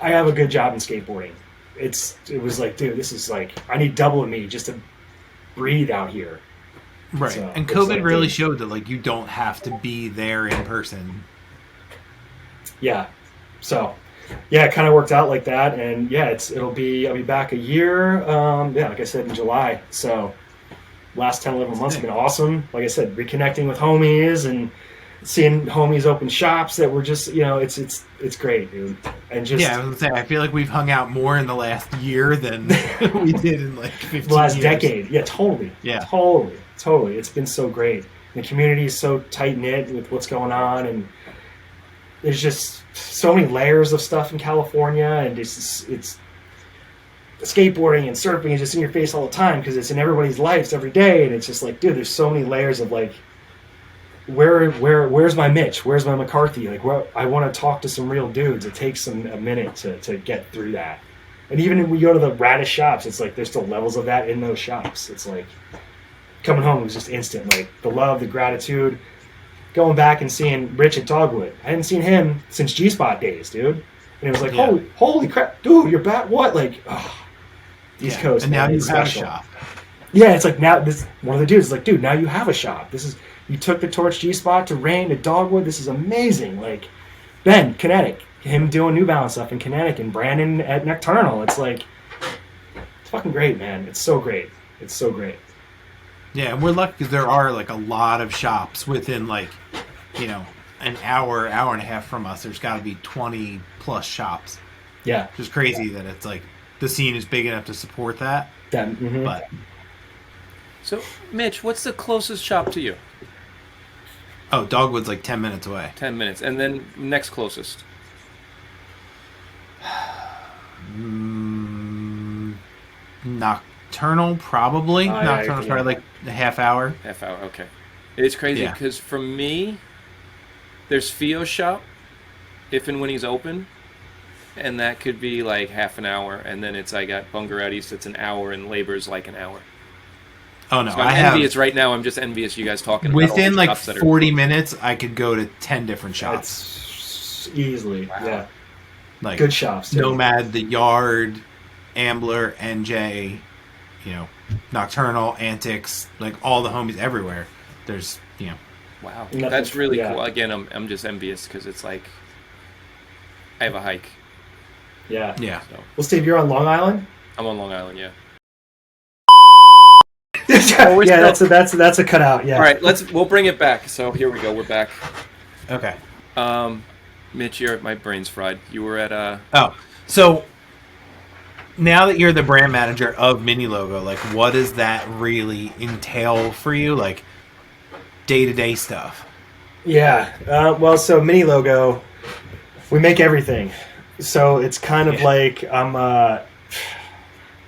I have a good job in skateboarding. It was like, dude, this is like, I need double of me just to breathe out here.
Right.
So,
and COVID really showed that, like, you don't have to be there in person.
Yeah. So, it kind of worked out like that. And I'll be back a year. Like I said, in July. So last 10, 11 months have been awesome. Like I said, reconnecting with homies and seeing homies open shops that were just, it's great, dude. And just,
I was gonna say, I feel like we've hung out more in the last year than we did in like 15
the last
years.
decade. Yeah, totally. Yeah. Totally. It's been so great. The community is so tight knit with what's going on, and there's just so many layers of stuff in California, and it's skateboarding and surfing is just in your face all the time because it's in everybody's lives every day, and it's just like, dude, there's so many layers of like, where's my Mitch? Where's my McCarthy? Like, I want to talk to some real dudes. It takes a minute to get through that. And even when we go to the raddest shops, it's like there's still levels of that in those shops. It's like coming home was just instant. Like the love, the gratitude. Going back and seeing Rich at Dogwood. I hadn't seen him since G-Spot days, dude. And it was like, holy crap, dude, you're back. What? Like, East Coast.
And now you have a
special.
shop.
Yeah, it's like now this one of the dudes is like, dude, now you have a shop. You took the torch G-Spot to Rain to Dogwood. This is amazing. Like Ben, Kinetic, him doing New Balance stuff in Kinetic, and Brandon at Nocturnal. It's like, it's fucking great, man. It's so great. It's so great.
Yeah, and we're lucky because there are like a lot of shops within like, an hour and a half from us. There's got to be 20 plus shops.
Yeah.
Which is crazy that it's like the scene is big enough to support that. But
so, Mitch, what's the closest shop to you?
Oh, Dogwood's like 10 minutes away.
10 minutes. And then next closest?
Nocturnal, probably. Nocturnal's probably like a half hour.
Half hour, okay. It's crazy because for me, there's Fio's shop, if and when he's open, and that could be like half an hour. And then I got Bungaretti's that's an hour, and Labor's like an hour.
Oh no,
so I'm envious right now. I'm just envious you guys talking about
within
all
like
shops that
40 minutes. I could go to 10 different shops.
It's easily, yeah.
Like
good shops. Too.
Nomad, The Yard, Ambler, NJ, Nocturnal, Antics, like all the homies everywhere. There's,
Wow, that's really cool. Again, I'm just envious because it's like I have a hike.
Yeah.
So.
Well, Steve, you're on Long Island.
I'm on Long Island, yeah.
Yeah, that's a cutout. Yeah.
All right, we'll bring it back. So here we go. We're back.
Okay.
Mitch, my brain's fried. You were at
so now that you're the brand manager of Mini Logo, like what does that really entail for you, like day-to-day stuff?
Yeah. Well, so Mini Logo, we make everything. So it's kind of like I'm a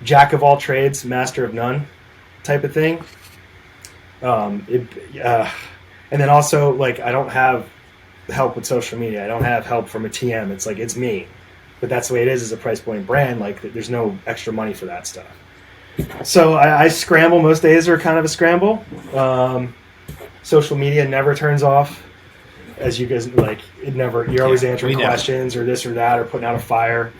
jack of all trades, master of none type of thing. And then also, like, I don't have help with social media. I don't have help from a TM. It's like, it's me. But that's the way it is as a price point brand. Like, there's no extra money for that stuff. So I scramble. Most days are kind of a scramble. Social media never turns off. As you guys like, it never. You're always answering questions or this or that or putting out a fire.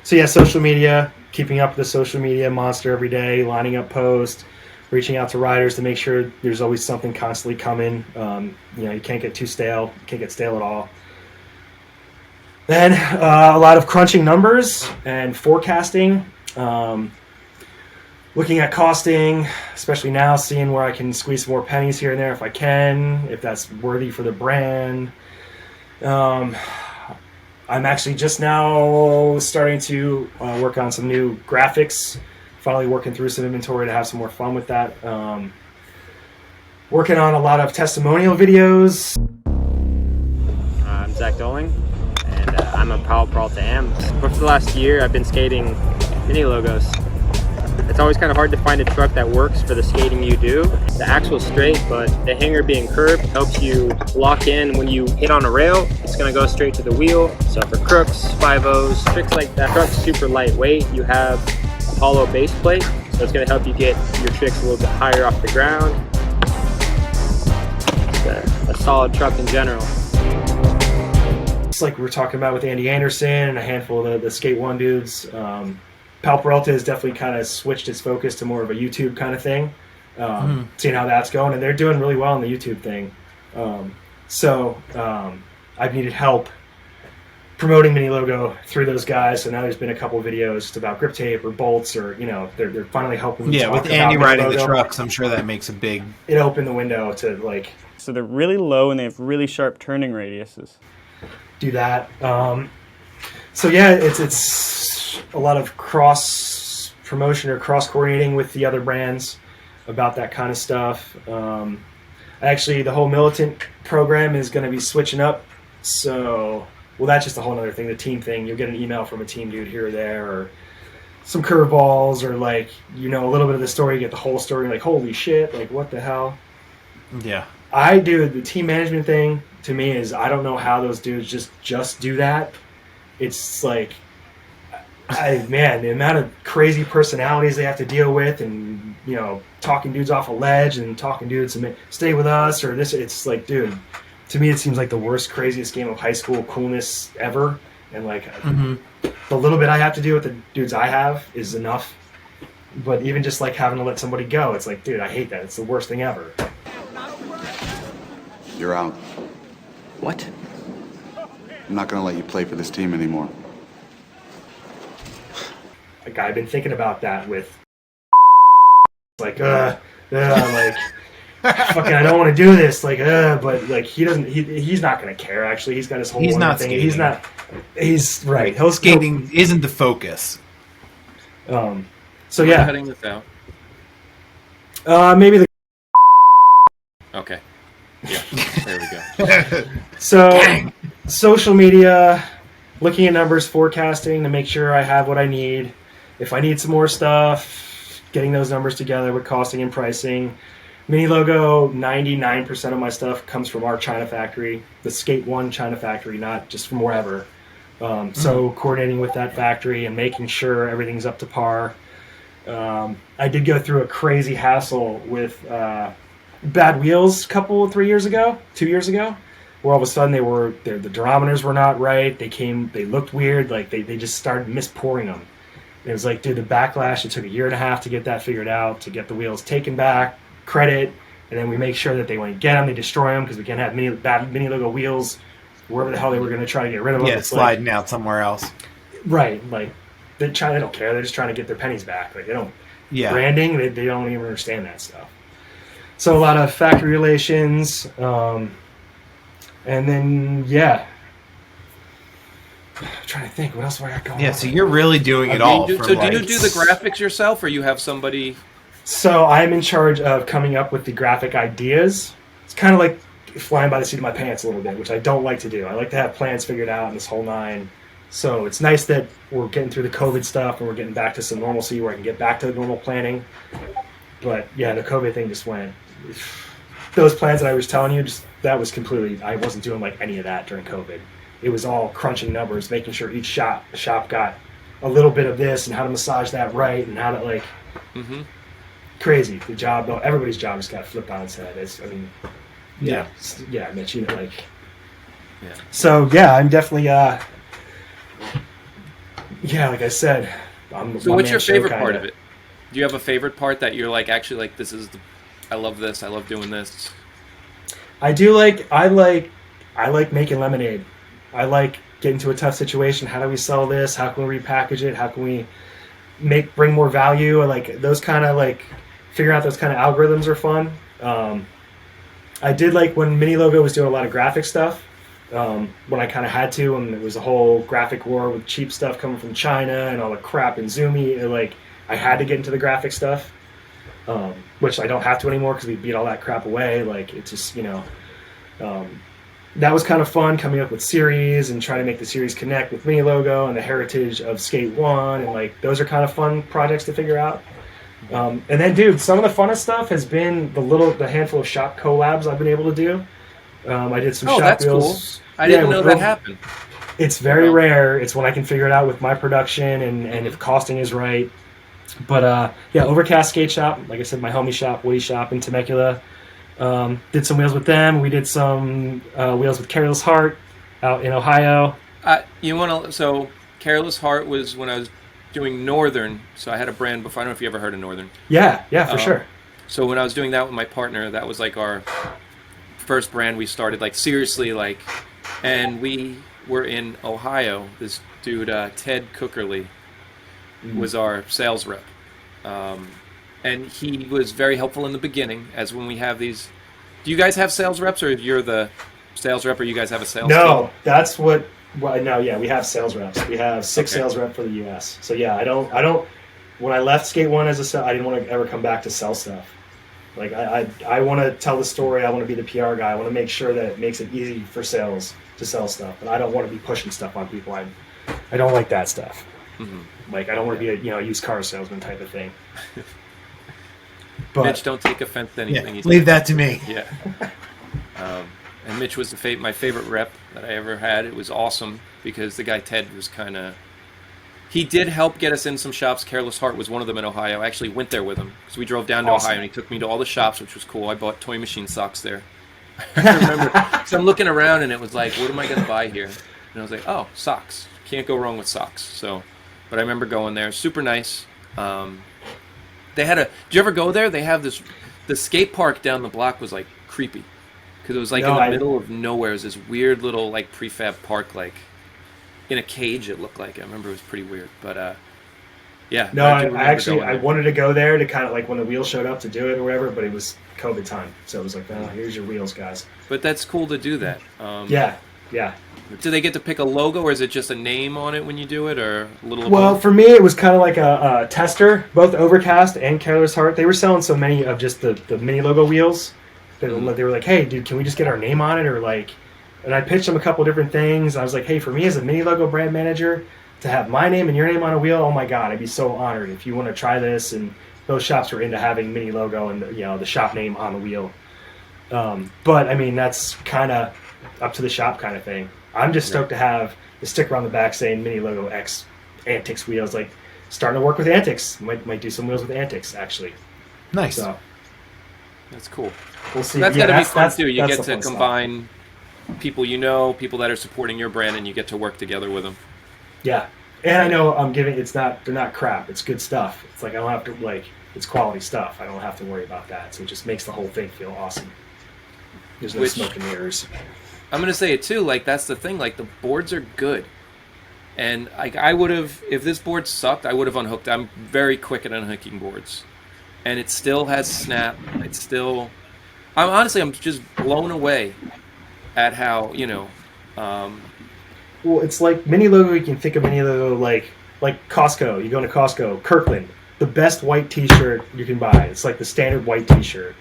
So yeah, social media, keeping up with the social media monster every day, lining up posts, reaching out to riders to make sure there's always something constantly coming. You can't get too stale. You can't get stale at all. Then a lot of crunching numbers and forecasting. Looking at costing, especially now, seeing where I can squeeze some more pennies here and there if I can, if that's worthy for the brand. I'm actually just now starting to work on some new graphics, finally working through some inventory to have some more fun with that. Working on a lot of testimonial videos.
I'm Zach Doling, and I'm a Tampa Am. But for the last year, I've been skating mini logos. It's always kind of hard to find a truck that works for the skating you do. The axle's straight, but the hanger being curved helps you lock in. When you hit on a rail, it's going to go straight to the wheel. So for crooks, 5.0s, tricks like that, truck's super lightweight. You have a hollow base plate, so it's going to help you get your tricks a little bit higher off the ground. It's a solid truck in general.
It's like we were talking about with Andy Anderson and a handful of the Skate One dudes. Peralta has definitely kind of switched its focus to more of a YouTube kind of thing, seeing how that's going, and they're doing really well on the YouTube thing. I've needed help promoting Mini Logo through those guys, so now there's been a couple of videos just about grip tape or bolts, or they're finally helping me talk
with Andy
about
riding
Mini
the
Logo.
trucks, I'm sure that makes a big...
It opened the window to like...
So they're really low and they have really sharp turning radiuses.
Do that. It's a lot of cross promotion or cross coordinating with the other brands about that kind of stuff. Actually, the whole militant program is going to be switching up. So, that's just a whole other thing. The team thing, you'll get an email from a team dude here or there, or some curveballs, or like a little bit of the story. You get the whole story. Like, holy shit! Like, what the hell?
Yeah.
I do the team management thing. To me, is I don't know how those dudes just do that. It's like, the amount of crazy personalities they have to deal with, and talking dudes off a ledge and talking dudes to stay with us or this. It's like, dude, to me it seems like the worst, craziest game of high school coolness ever. And like the little bit I have to do with the dudes I have is enough. But even just like having to let somebody go, it's like, dude, I hate that. It's the worst thing ever.
You're out.
What?
I'm not going to let you play for this team anymore.
Like, I've been thinking about that with like fucking, I don't want to do this, but like he's not going to care. Actually, he's got his whole thing.
Skating.
He's right.
Skating isn't the focus.
So
We're
yeah,
cutting this out.
maybe the
Okay. Yeah, there we go.
so social media, looking at numbers, forecasting to make sure I have what I need. If I need some more stuff, getting those numbers together with costing and pricing. Mini Logo, 99% of my stuff comes from our China factory, the Skate One China factory, not just from wherever. So coordinating with that factory and making sure everything's up to par. I did go through a crazy hassle with bad wheels 2 years ago, where all of a sudden the durometers were not right. They looked weird, like they just started mispouring them. It was like, dude, the backlash, it took 1.5 years to get that figured out, to get the wheels taken back, credit, and then we make sure that when we get them, they destroy them, because we can't have bad Mini Logo wheels wherever the hell they were going to try to get rid of them.
Yeah, sliding out somewhere else.
Right, like they don't care. They're just trying to get their pennies back. Like they don't branding. They don't even understand that stuff. So a lot of factory relations, and then I'm trying to think what else do I got going on.
Yeah, so you're really doing it all.
Do you do the graphics yourself, or you have somebody?
So I'm in charge of coming up with the graphic ideas. It's kind of like flying by the seat of my pants a little bit, which I don't like to do. I like to have plans figured out and this whole nine. So it's nice that we're getting through the COVID stuff and we're getting back to some normalcy where I can get back to normal planning. But yeah, the COVID thing just went. Those plans that I was telling you, that was completely. I wasn't doing like any of that during COVID. It was all crunching numbers, making sure each shop got a little bit of this and how to massage that right and how to like crazy. The job, though, everybody's job just got flipped on its head. Yeah, Mitch, you know, like.
Yeah.
So yeah, I'm definitely like I said, I'm.
So what's your favorite part of it? Do you have a favorite part that you're like actually like this is I love this. I love doing this.
I do like I like making lemonade. I like getting to a tough situation. How do we sell this? How can we repackage it? How can we bring more value? Like those kind of like figuring out those kind of algorithms are fun. I did like when Mini Logo was doing a lot of graphic stuff. When I kind of had to, and it was a whole graphic war with cheap stuff coming from China and all the crap in Zoomy. Like I had to get into the graphic stuff, which I don't have to anymore because we beat all that crap away. Like it's just that was kind of fun coming up with series and trying to make the series connect with Mini Logo and the heritage of Skate 1, and like those are kind of fun projects to figure out. And then, dude, some of the funnest stuff has been the handful of shop collabs I've been able to do. I did some shop
that's
wheels.
Cool. I didn't know that happened.
It's very rare. It's when I can figure it out with my production and if costing is right. But Overcast Skate Shop, like I said, my homie shop, Woody Shop in Temecula. Did some wheels with them. We did some wheels with Careless Heart out in Ohio.
So Careless Heart was when I was doing Northern. So I had a brand before. I don't know if you ever heard of Northern.
Yeah, for sure.
So when I was doing that with my partner, that was like our first brand we started, like seriously, like, and we were in Ohio. This dude, Ted Cookerly, was our sales rep. And he was very helpful in the beginning, as when we have these. Do you guys have sales reps, or you're the sales rep, or you guys have a sales
No,
team?
that's what. Well, no, yeah, we have sales reps. We have 6 sales reps for the U.S. So yeah, I don't. When I left Skate 1 as I didn't want to ever come back to sell stuff. Like I want to tell the story. I want to be the PR guy. I want to make sure that it makes it easy for sales to sell stuff. And I don't want to be pushing stuff on people. I don't like that stuff. Like I don't want to be a used car salesman type of thing. But,
Mitch, don't take offense to anything.
Yeah, leave that to me.
Yeah. And Mitch was my favorite rep that I ever had. It was awesome because the guy Ted was kind of. He did help get us in some shops. Careless Heart was one of them in Ohio. I actually went there with him because we drove down to Ohio and he took me to all the shops, which was cool. I bought Toy Machine socks there. I remember. So I'm looking around and it was like, what am I going to buy here? And I was like, oh, socks. Can't go wrong with socks. So, but I remember going there. Super nice. They had did you ever go there? They have the skate park down the block was like creepy because it was like in the middle of nowhere. It was this weird little like prefab park, like in a cage. It looked like. I remember it was pretty weird, but yeah.
No, I wanted to go there to kind of like when the wheels showed up to do it or whatever, but it was COVID time, so it was like, oh, here's your wheels, guys.
But that's cool to do that.
Yeah.
Do they get to pick a logo, or is it just a name on it when you do it, or a little?
Well, for me, it was kind of like a tester. Both Overcast and Careless Heart, they were selling so many of just the Mini Logo wheels. They were like, hey, dude, can we just get our name on it, or like? And I pitched them a couple different things. I was like, hey, for me as a Mini Logo brand manager, to have my name and your name on a wheel, oh my God, I'd be so honored if you want to try this. And those shops were into having Mini Logo and the shop name on the wheel. But I mean, that's kind of up to the shop kind of thing. I'm just stoked to have the sticker on the back saying Mini Logo X Antics wheels. Like starting to work with Antics. Might do some wheels with Antics actually.
Nice.
So
that's cool.
We'll see.
That's gotta be fun too. You get to combine people people that are supporting your brand, and you get to work together with them.
Yeah, and I know they're not crap. It's good stuff. It's like I don't have to it's quality stuff. I don't have to worry about that. So it just makes the whole thing feel awesome. There's no smoke and mirrors.
I'm gonna say it too. Like that's the thing. Like the boards are good, and like I would have, if this board sucked, I would have unhooked. I'm very quick at unhooking boards, and it still has snap. I'm just blown away at how
Well, it's like Mini Logo. You can think of Mini Logo like Costco. You go into Costco, Kirkland, the best white T-shirt you can buy. It's like the standard white T-shirt.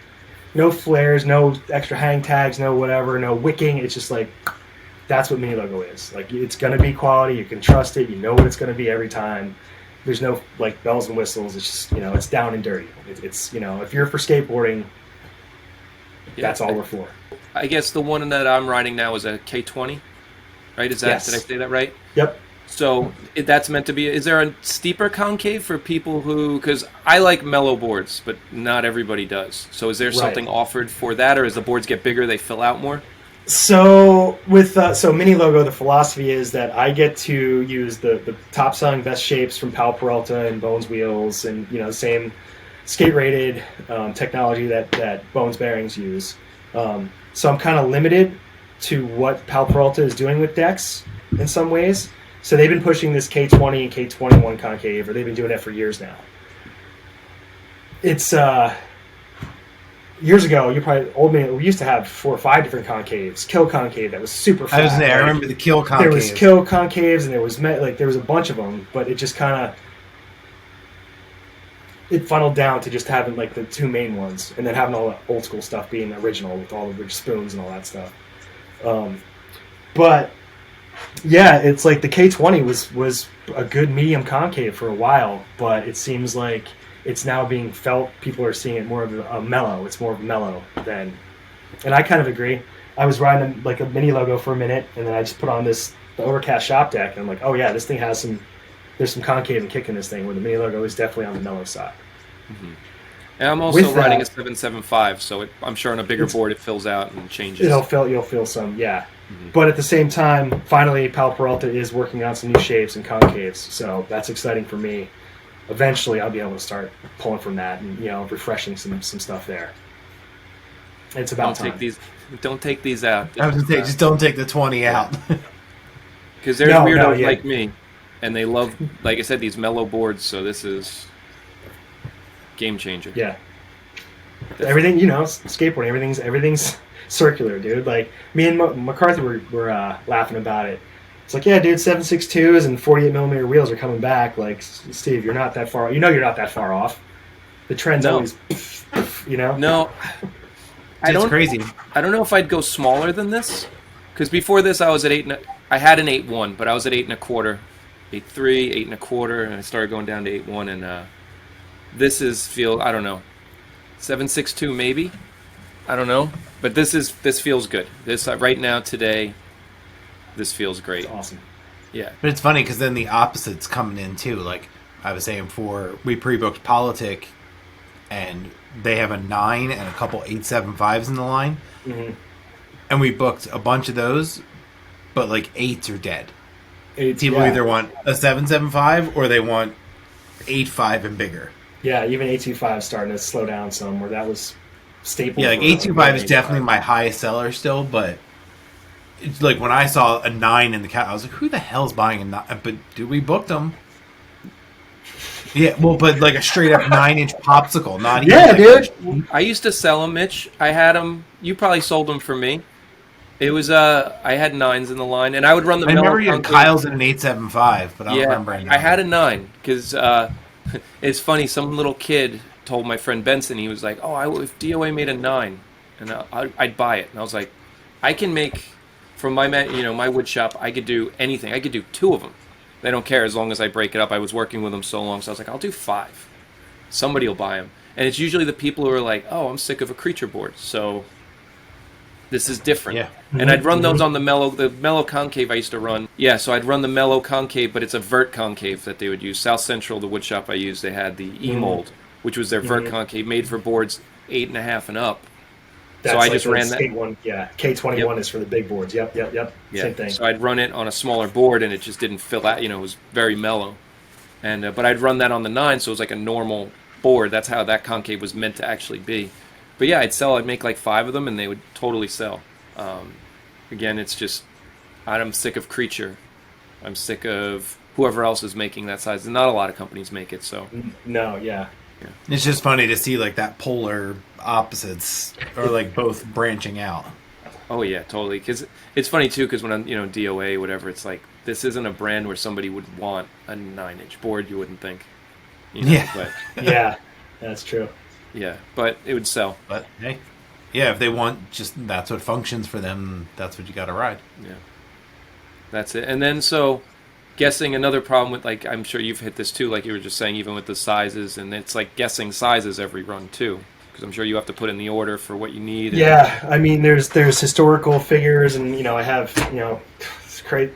No flares, no extra hang tags, no whatever, no wicking. It's just like, that's what Mini Logo is. Like, it's going to be quality. You can trust it. You know what it's going to be every time. There's no, bells and whistles. It's just, it's down and dirty. It's if you're for skateboarding, that's all we're for.
I guess the one that I'm riding now is a K20, right? Did I say that right?
Yep.
So that's meant to be. Is there a steeper concave for people who? Because I like mellow boards, but not everybody does. So is there something offered for that, or as the boards get bigger, they fill out more?
So with Mini Logo, the philosophy is that I get to use the top selling best shapes from Powell Peralta and Bones wheels, and same skate rated technology that Bones bearings use. So I'm kind of limited to what Powell Peralta is doing with decks in some ways. So they've been pushing this K20 and K21 concave, or they've been doing that for years now. It's years ago, we used to have 4 or 5 different concaves. Kill concave that was super fat.
I remember the Kill concave.
There was Kill concaves, and there was a bunch of them, but it just kind of it funneled down to just having like the 2 main ones, and then having all the old school stuff being original with all the rich spoons and all that stuff. But yeah, it's like the K20 was a good medium concave for a while, but it seems like it's now being felt. People are seeing it more of a mellow. It's more of a mellow than, and I kind of agree. I was riding like a Mini Logo for a minute, and then I just put on the Overcast shop deck, and I'm like, oh yeah, this thing has there's some concave and kick in this thing, where the Mini Logo is definitely on the mellow side.
Mm-hmm. And I'm also riding a 775, so I'm sure on a bigger board it fills out and changes. You'll
feel some, yeah. Mm-hmm. But at the same time, finally, Powell Peralta is working on some new shapes and concaves, so that's exciting for me. Eventually, I'll be able to start pulling from that and refreshing some stuff there. It's about time.
Don't take these out.
I was going to say, just don't take the 20 out.
Because there's weirdos like me, and they love, like I said, these mellow boards. So this is game changer.
Yeah. Everything, skateboarding, everything's circular, dude. Like me and McCarthy were laughing about it. It's like, yeah, dude, 7.62s and 48 millimeter wheels are coming back. Like, Steve, you're not that far. You're not that far off. The trend's always,
No,
it's crazy.
I don't know if I'd go smaller than this, because before this I was at 8. I had an 8.1, but I was at 8 1/4, 8.3, 8 1/4, and I started going down to 8.1, and this I don't know, 7.62 maybe. I don't know, but this feels good. This right now today. This feels great.
It's awesome.
Yeah.
But it's funny because then the opposite's coming in too. Like I was saying before, we pre-booked Politic, and they have a 9 and a couple 8.75s in the line.
Mm-hmm.
And we booked a bunch of those, but like 8s are dead. People either want a 7.75 or they want 8.5 and bigger.
Yeah, even 8.25 is starting to slow down some, where that was staple.
Yeah, like 8.25 is definitely my highest seller still, but it's like when I saw a 9 in the cat, I was like, who the hell's buying a 9? But dude, we booked them. Yeah, well, but like a straight up 9-inch popsicle, not even.
Yeah, dude.
I used to sell them, Mitch. I had them. You probably sold them for me. It was I had 9s in the line, and I would run the.
I remember you had Kyle's in an 8.75, but I don't remember any.
I had a 9 because it's funny. Some little kid told my friend Benson, he was like, "Oh, if DOA made a 9, and I'd buy it." And I was like, "I can make from my my wood shop. I could do anything. I could do 2 of them. They don't care as long as I break it up." I was working with them so long, so I was like, "I'll do 5. Somebody will buy them." And it's usually the people who are like, "Oh, I'm sick of a creature board, so this is different."
Yeah.
And I'd run those on the mellow concave I used to run. Yeah, so I'd run the mellow concave, but it's a vert concave that they would use. South Central, the wood shop I used, they had the E-mold, which was their vert concave made for boards 8.5 and up.
That's
so I
like
just ran that.
One, yeah, K21 is for the big boards. Yep.
Yeah.
Same thing.
So I'd run it on a smaller board, and it just didn't fill out. It was very mellow. And but I'd run that on the 9, so it was like a normal board. That's how that concave was meant to actually be. But yeah, I'd make like 5 of them, and they would totally sell. Again, it's just I'm sick of creature. I'm sick of whoever else is making that size. And not a lot of companies make it, so.
No, yeah.
It's just funny to see like that polar opposites or like both branching out.
Oh yeah, totally. Because it's funny too. Because when I'm DOA whatever, it's like this isn't a brand where somebody would want a 9-inch board. You wouldn't think.
Yeah.
But,
yeah, that's true.
Yeah, but it would sell.
But hey, yeah, if they want that's what functions for them. That's what you got to ride.
Yeah, that's it. And then guessing another problem with I'm sure you've hit this too, like you were just saying, even with the sizes, and it's like guessing sizes every run too, because I'm sure you have to put in the order for what you need.
Yeah, I mean there's historical figures, and I have it's great.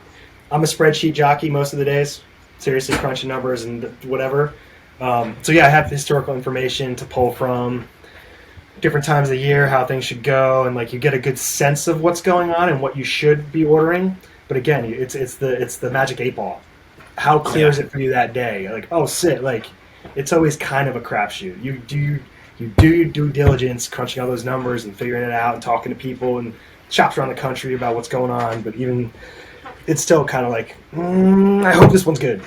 I'm a spreadsheet jockey most of the days, seriously crunching numbers and whatever. So yeah, I have historical information to pull from, different times of the year, how things should go, and like you get a good sense of what's going on and what you should be ordering. But again, it's the magic 8 ball. How clear is it for you that day? Like, oh, like it's always kind of a crapshoot. You do your due diligence, crunching all those numbers and figuring it out and talking to people and shops around the country about what's going on. But even it's still kind of like, I hope this one's good.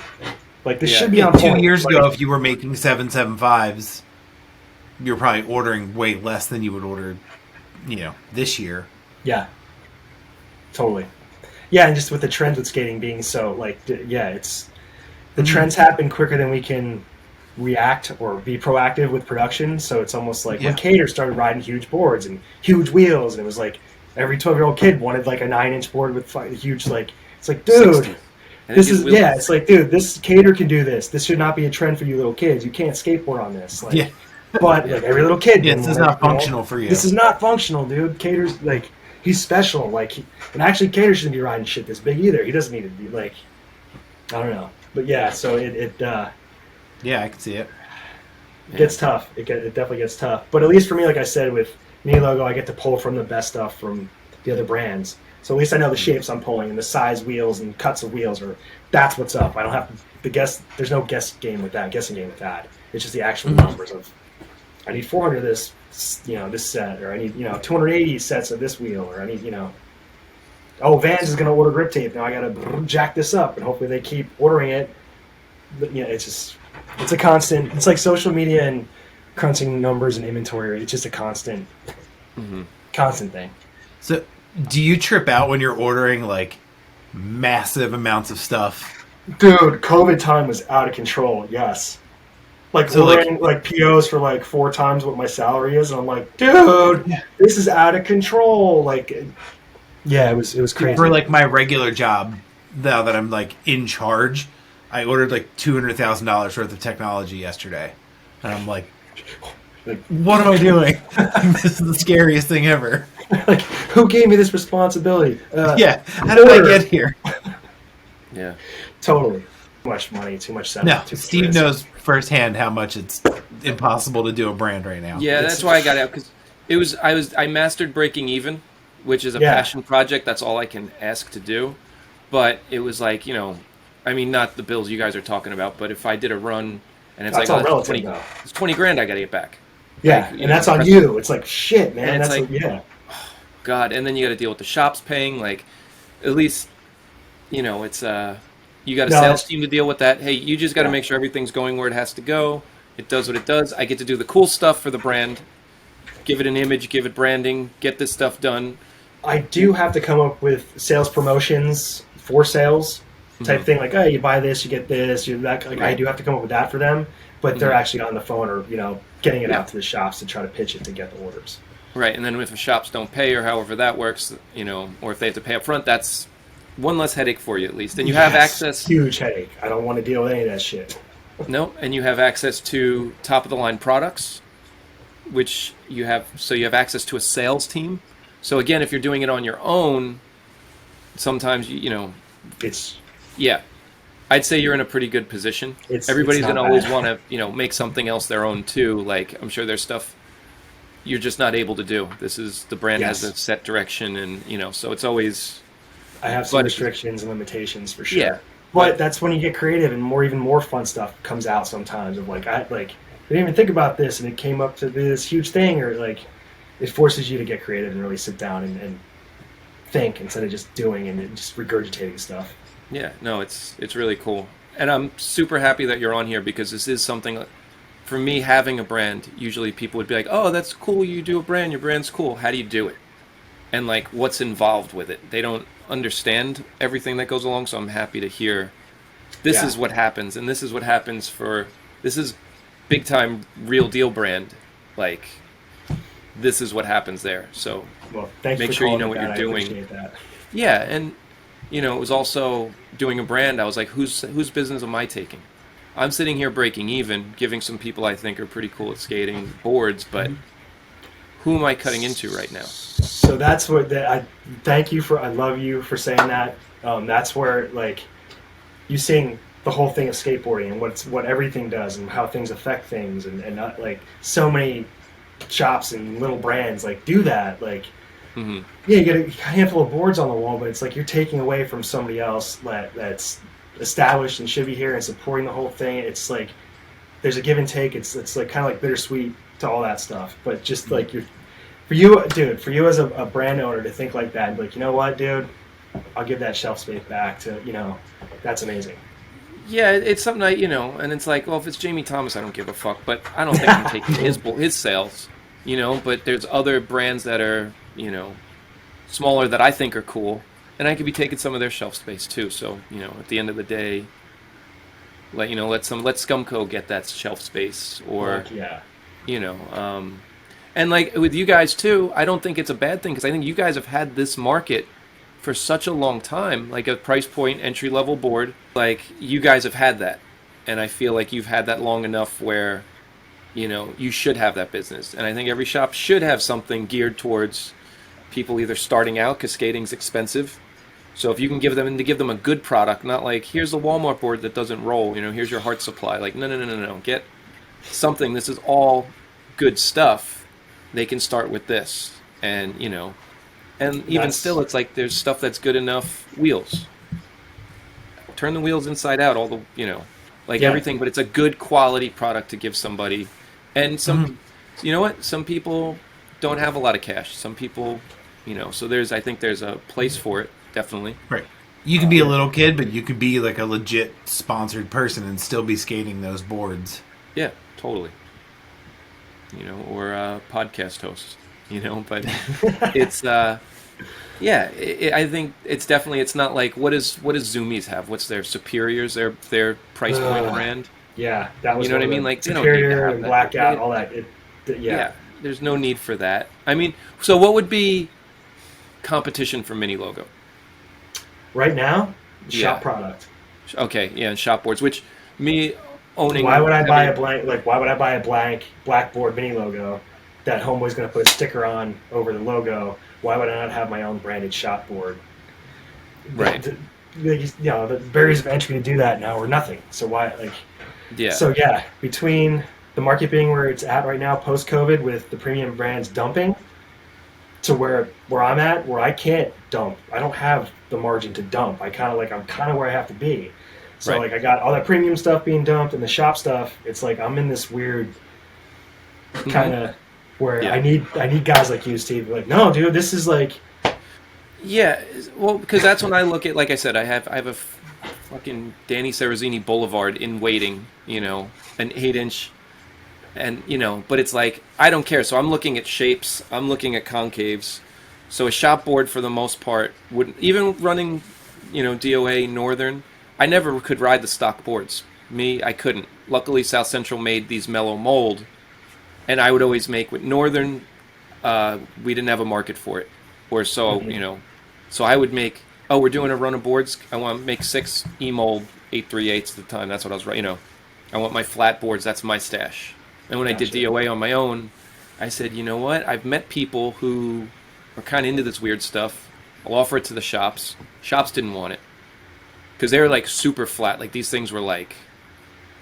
Like this should be on point.
2 years ago, if you were making 775s, you're probably ordering way less than you would order, this year.
Yeah, totally. Yeah, and just with the trends with skating being so it's the trends happen quicker than we can react or be proactive with production. So it's almost like when Cater started riding huge boards and huge wheels, and it was like every 12-year-old kid wanted like a 9-inch board with huge it's like, dude. This is it's like, dude, this Cater can do this. This should not be a trend for you little kids. You can't skateboard on this. Like, but like every little kid,
this is not functional for you.
This is not functional, dude. Cater's like, he's special. Like, and actually, Cater shouldn't be riding shit this big either. He doesn't need to be like, I don't know. But yeah, so I
can see it.
Gets tough. It definitely gets tough. But at least for me, like I said, with Mini Logo, I get to pull from the best stuff from the other brands. So at least I know the shapes I'm pulling and the size wheels and cuts of wheels, or that's what's up. I don't have to guess. There's no guessing game with that. It's just the actual numbers of, I need 400 of this, this set, or I need, 280 sets of this wheel, or I need, Vans is going to order grip tape. Now I got to jack this up, and hopefully they keep ordering it. But it's a constant. It's like social media and crunching numbers and inventory. It's just a constant thing.
So, do you trip out when you're ordering like massive amounts of stuff?
Dude, COVID time was out of control. Yes. Like, so ordering like POs for like 4 times what my salary is, and I'm like, dude, this is out of control. Like, yeah, it was crazy.
For like my regular job, now that I'm like in charge, I ordered like $200,000 worth of technology yesterday, and I'm like, what am I doing? This is the scariest thing ever.
Like, who gave me this responsibility?
How did I get here?
Yeah,
totally. Too much money, too much setup.
No, Steve knows firsthand how much it's impossible to do a brand right now.
Yeah, that's why I got out, because I mastered breaking even, which is a passion project. That's all I can ask to do. But it was like, not the bills you guys are talking about, but if I did a run and it's
that's
like,
all relative,
it's 20 grand I got to get back.
Yeah, like, and that's on you. It's like, shit, man.
And
that's
like, oh, God, and then you got to deal with the shops paying. Like, at least, it's you got a sales team to deal with that. Hey, you just got to make sure everything's going where it has to go. It does what it does. I get to do the cool stuff for the brand, give it an image, give it branding, get this stuff done.
I do have to come up with sales promotions for sales type thing. Like, you buy this, you get this, you that. Like, I do have to come up with that for them, but they're actually on the phone or getting it out to the shops to try to pitch it to get the orders.
Right, and then if the shops don't pay or however that works, or if they have to pay up front, that's one less headache for you at least. And you have access.
Huge headache. I don't want to deal with any of that shit.
No, and you have access to top of the line products, which you have. So you have access to a sales team. So again, if you're doing it on your own, sometimes
it's
I'd say you're in a pretty good position. Everybody's going to always want to make something else their own too. Like, I'm sure there's stuff you're just not able to do. The brand has a set direction, and so it's always.
I have some restrictions and limitations for sure.
Yeah,
but that's when you get creative and even more fun stuff comes out sometimes. Of I didn't even think about this, and it came up to be this huge thing, or like it forces you to get creative and really sit down and think instead of just doing and just regurgitating stuff.
Yeah, no, it's really cool, and I'm super happy that you're on here because this is something. For me, having a brand, usually people would be like, "Oh, that's cool. You do a brand. Your brand's cool. How do you do it?" And like, what's involved with it? They don't understand everything that goes along. So I'm happy to hear this is what happens, and this is what happens this is big time real deal brand. Like, this is what happens there. So make sure you know what you're doing. Yeah, and it was also doing a brand. I was like, whose business am I taking? I'm sitting here breaking even, giving some people I think are pretty cool at skating boards, but who am I cutting into right now?
So that's what I thank you for. I love you for saying that. That's where like you seeing the whole thing of skateboarding and what everything does and how things affect things and not like so many shops and little brands like do that like. Mm-hmm. Yeah, you get a handful of boards on the wall, but it's like you're taking away from somebody else that's established and should be here and supporting the whole thing. It's like there's a give and take. It's like kind of like bittersweet to all that stuff. But just like for you as a brand owner to think like that and be like, you know what, dude, I'll give that shelf space back to, that's amazing.
Yeah, it's something and it's like, well, if it's Jamie Thomas, I don't give a fuck. But I don't think I'm taking his sales, But there's other brands that are, smaller that I think are cool, and I could be taking some of their shelf space too. So, at the end of the day, let Scumco get that shelf space, or and like with you guys too, I don't think it's a bad thing because I think you guys have had this market for such a long time, like a price point entry level board. Like you guys have had that, and I feel like you've had that long enough where, you should have that business. And I think every shop should have something geared towards people either starting out because skating's expensive. So if you can give them a good product, not like here's a Walmart board that doesn't roll, here's your Heart Supply. Like no, get something. This is all good stuff. They can start with this, and and even still, it's like there's stuff that's good enough. Wheels, turn the wheels inside out, all the everything, but it's a good quality product to give somebody. And some, some people don't have a lot of cash. Some people, so I think there's a place for it, definitely.
Right. You could be a little kid, but you could be like a legit sponsored person and still be skating those boards.
Yeah, totally. Or a podcast host, but it's, I think it's definitely, it's not like, what does Zoomies have? What's their Superiors, their price point brand?
Yeah, that was
what I mean? Like,
Superior and Blackout, all that.
Yeah, there's no need for that. I mean, so what would be competition for Mini Logo?
Right now, shop product.
Okay, yeah, and shop boards, which me owning.
Why would I buy a blank? Like, why would I buy a blank blackboard Mini Logo that Homeboy's going to put a sticker on over the logo? Why would I not have my own branded shop board?
Right.
The barriers of entry to do that now are nothing. So why, like?
Yeah.
So yeah, between the market being where it's at right now, post COVID, with the premium brands dumping, to where I'm at, where I can't dump. I don't have the margin to dump. I'm kind of where I have to be. So like I got all that premium stuff being dumped and the shop stuff. It's like I'm in this weird kind of where I need guys like you, Steve. Like, no, dude, this is like.
Yeah, well, because that's when I look at, like I said, I have a fucking Danny Sarazzini Boulevard in waiting, an 8-inch, and but it's like I don't care. So I'm looking at shapes, I'm looking at concaves. So a shop board for the most part would, even running, DOA Northern, I never could ride the stock boards. I couldn't. Luckily, South Central made these mellow mold, and I would always make with Northern. We didn't have a market for it, or so so I would make. Oh, we're doing a run of boards. I want to make 6 E-mold 838s at the time. That's what I was right. I want my flat boards. That's my stash. And when I did DOA on my own, I said, you know what? I've met people who are kind of into this weird stuff. I'll offer it to the shops. Shops didn't want it because they were like super flat. Like these things were like,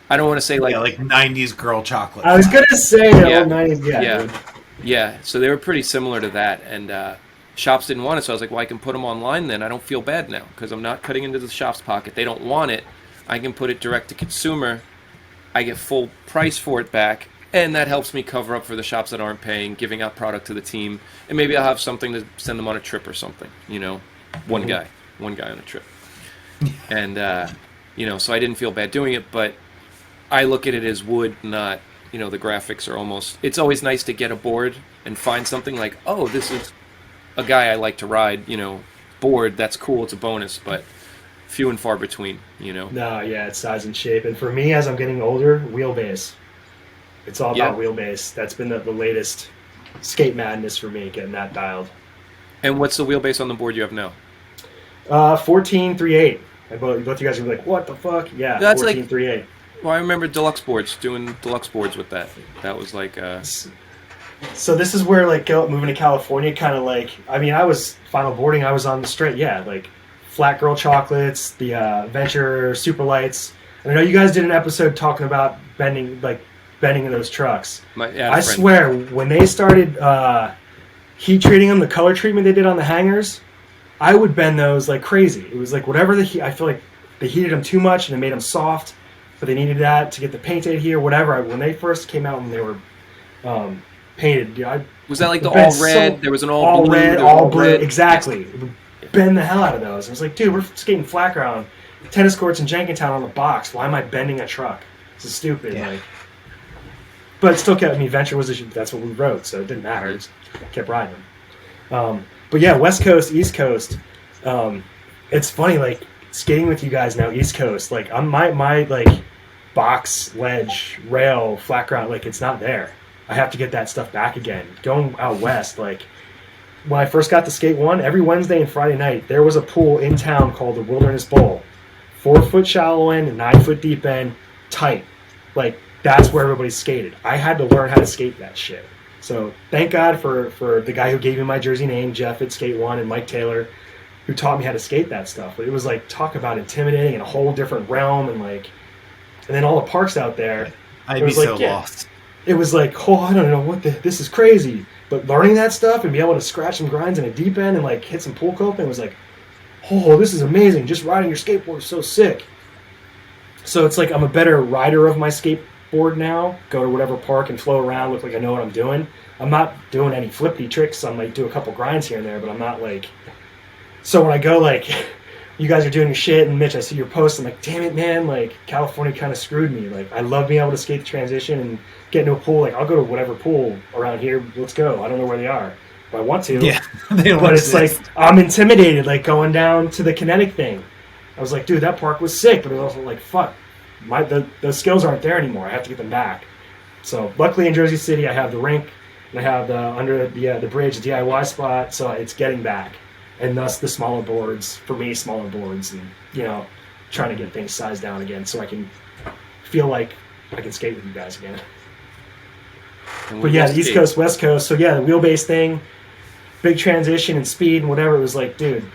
I don't want to say like
90s girl chocolate.
I was gonna say old 90s.
Yeah. So they were pretty similar to that, and shops didn't want it. So I was like, well, I can put them online then. I don't feel bad now because I'm not cutting into the shop's pocket. They don't want it. I can put it direct to consumer. I get full price for it back, and that helps me cover up for the shops that aren't paying, giving out product to the team, and maybe I'll have something to send them on a trip or something. One guy on a trip, and so I didn't feel bad doing it, but I look at it as wood, not the graphics are almost. It's always nice to get a board and find something like, oh, this is a guy I like to ride, board. That's cool. It's a bonus, but few and far between, No,
yeah, it's size and shape. And for me, as I'm getting older, Wheelbase. It's all about Wheelbase. That's been the latest skate madness for me, getting that dialed.
And what's the wheelbase on the board you have now?
14.38. And both you guys are like, what the fuck? Yeah,
that's
14.38.
Well, I remember deluxe boards, doing deluxe boards with that. That was like...
So this is where like moving to California kind of like, I mean, I was final boarding, I was on the straight, like Flat Girl Chocolates, the Venture Super Lights. And I know you guys did an episode talking about bending in those trucks. I swear, when they started heat treating them, the color treatment they did on the hangers, I would bend those like crazy. It was like whatever the heat, I feel like they heated them too much and it made them soft, but they needed that to get the paint adhere, whatever. When they first came out and they were painted,
was that like the all red? There was an all blue,
red, all blue, exactly. It would bend the hell out of those. I was like, dude, we're skating flat ground, tennis courts in Jenkintown on the box. Why am I bending a truck? This is stupid.
Yeah.
Like, but it still kept. I mean, Venture was that's what we wrote, so it didn't matter. It just kept riding. But yeah, West Coast, East Coast. It's funny, like skating with you guys now, East Coast. Like I'm my like box, ledge, rail, flat ground. Like it's not there. I have to get that stuff back again. Going out west, like when I first got to Skate 1, every Wednesday and Friday night, there was a pool in town called the Wilderness Bowl. 4-foot shallow end, 9-foot deep end, tight. Like, that's where everybody skated. I had to learn how to skate that shit. So thank God for the guy who gave me my jersey name, Jeff at Skate 1, and Mike Taylor, who taught me how to skate that stuff. But it was like, talk about intimidating in a whole different realm, and then all the parks out there.
I'd be so lost.
It was like, oh, I don't know this is crazy. But learning that stuff and be able to scratch some grinds in a deep end and like hit some pool coping was like, oh, this is amazing. Just riding your skateboard is so sick. So it's like I'm a better rider of my skateboard now. Go to whatever park and flow around, look like I know what I'm doing. I'm not doing any flippy tricks. I might do a couple grinds here and there, but I'm not like. So when I go like, you guys are doing your shit, and Mitch, I see your post. I'm like, damn it, man! Like California kind of screwed me. Like I love being able to skate the transition and get into a pool. Like I'll go to whatever pool around here. Let's go. I don't know where they are. If I want to.
Yeah, they don't
but it's
exist.
like I'm intimidated. Like going down to the kinetic thing. I was like, dude, that park was sick, but it was also like, fuck, the skills aren't there anymore. I have to get them back. So luckily in Jersey City, I have the rink and I have the under the bridge DIY spot. So it's getting back. And thus the smaller boards, for me, smaller boards, and, trying to get things sized down again so I can feel like I can skate with you guys again. But yeah, the East Coast, West Coast. So yeah, the wheelbase thing, big transition and speed and whatever. It was like, dude,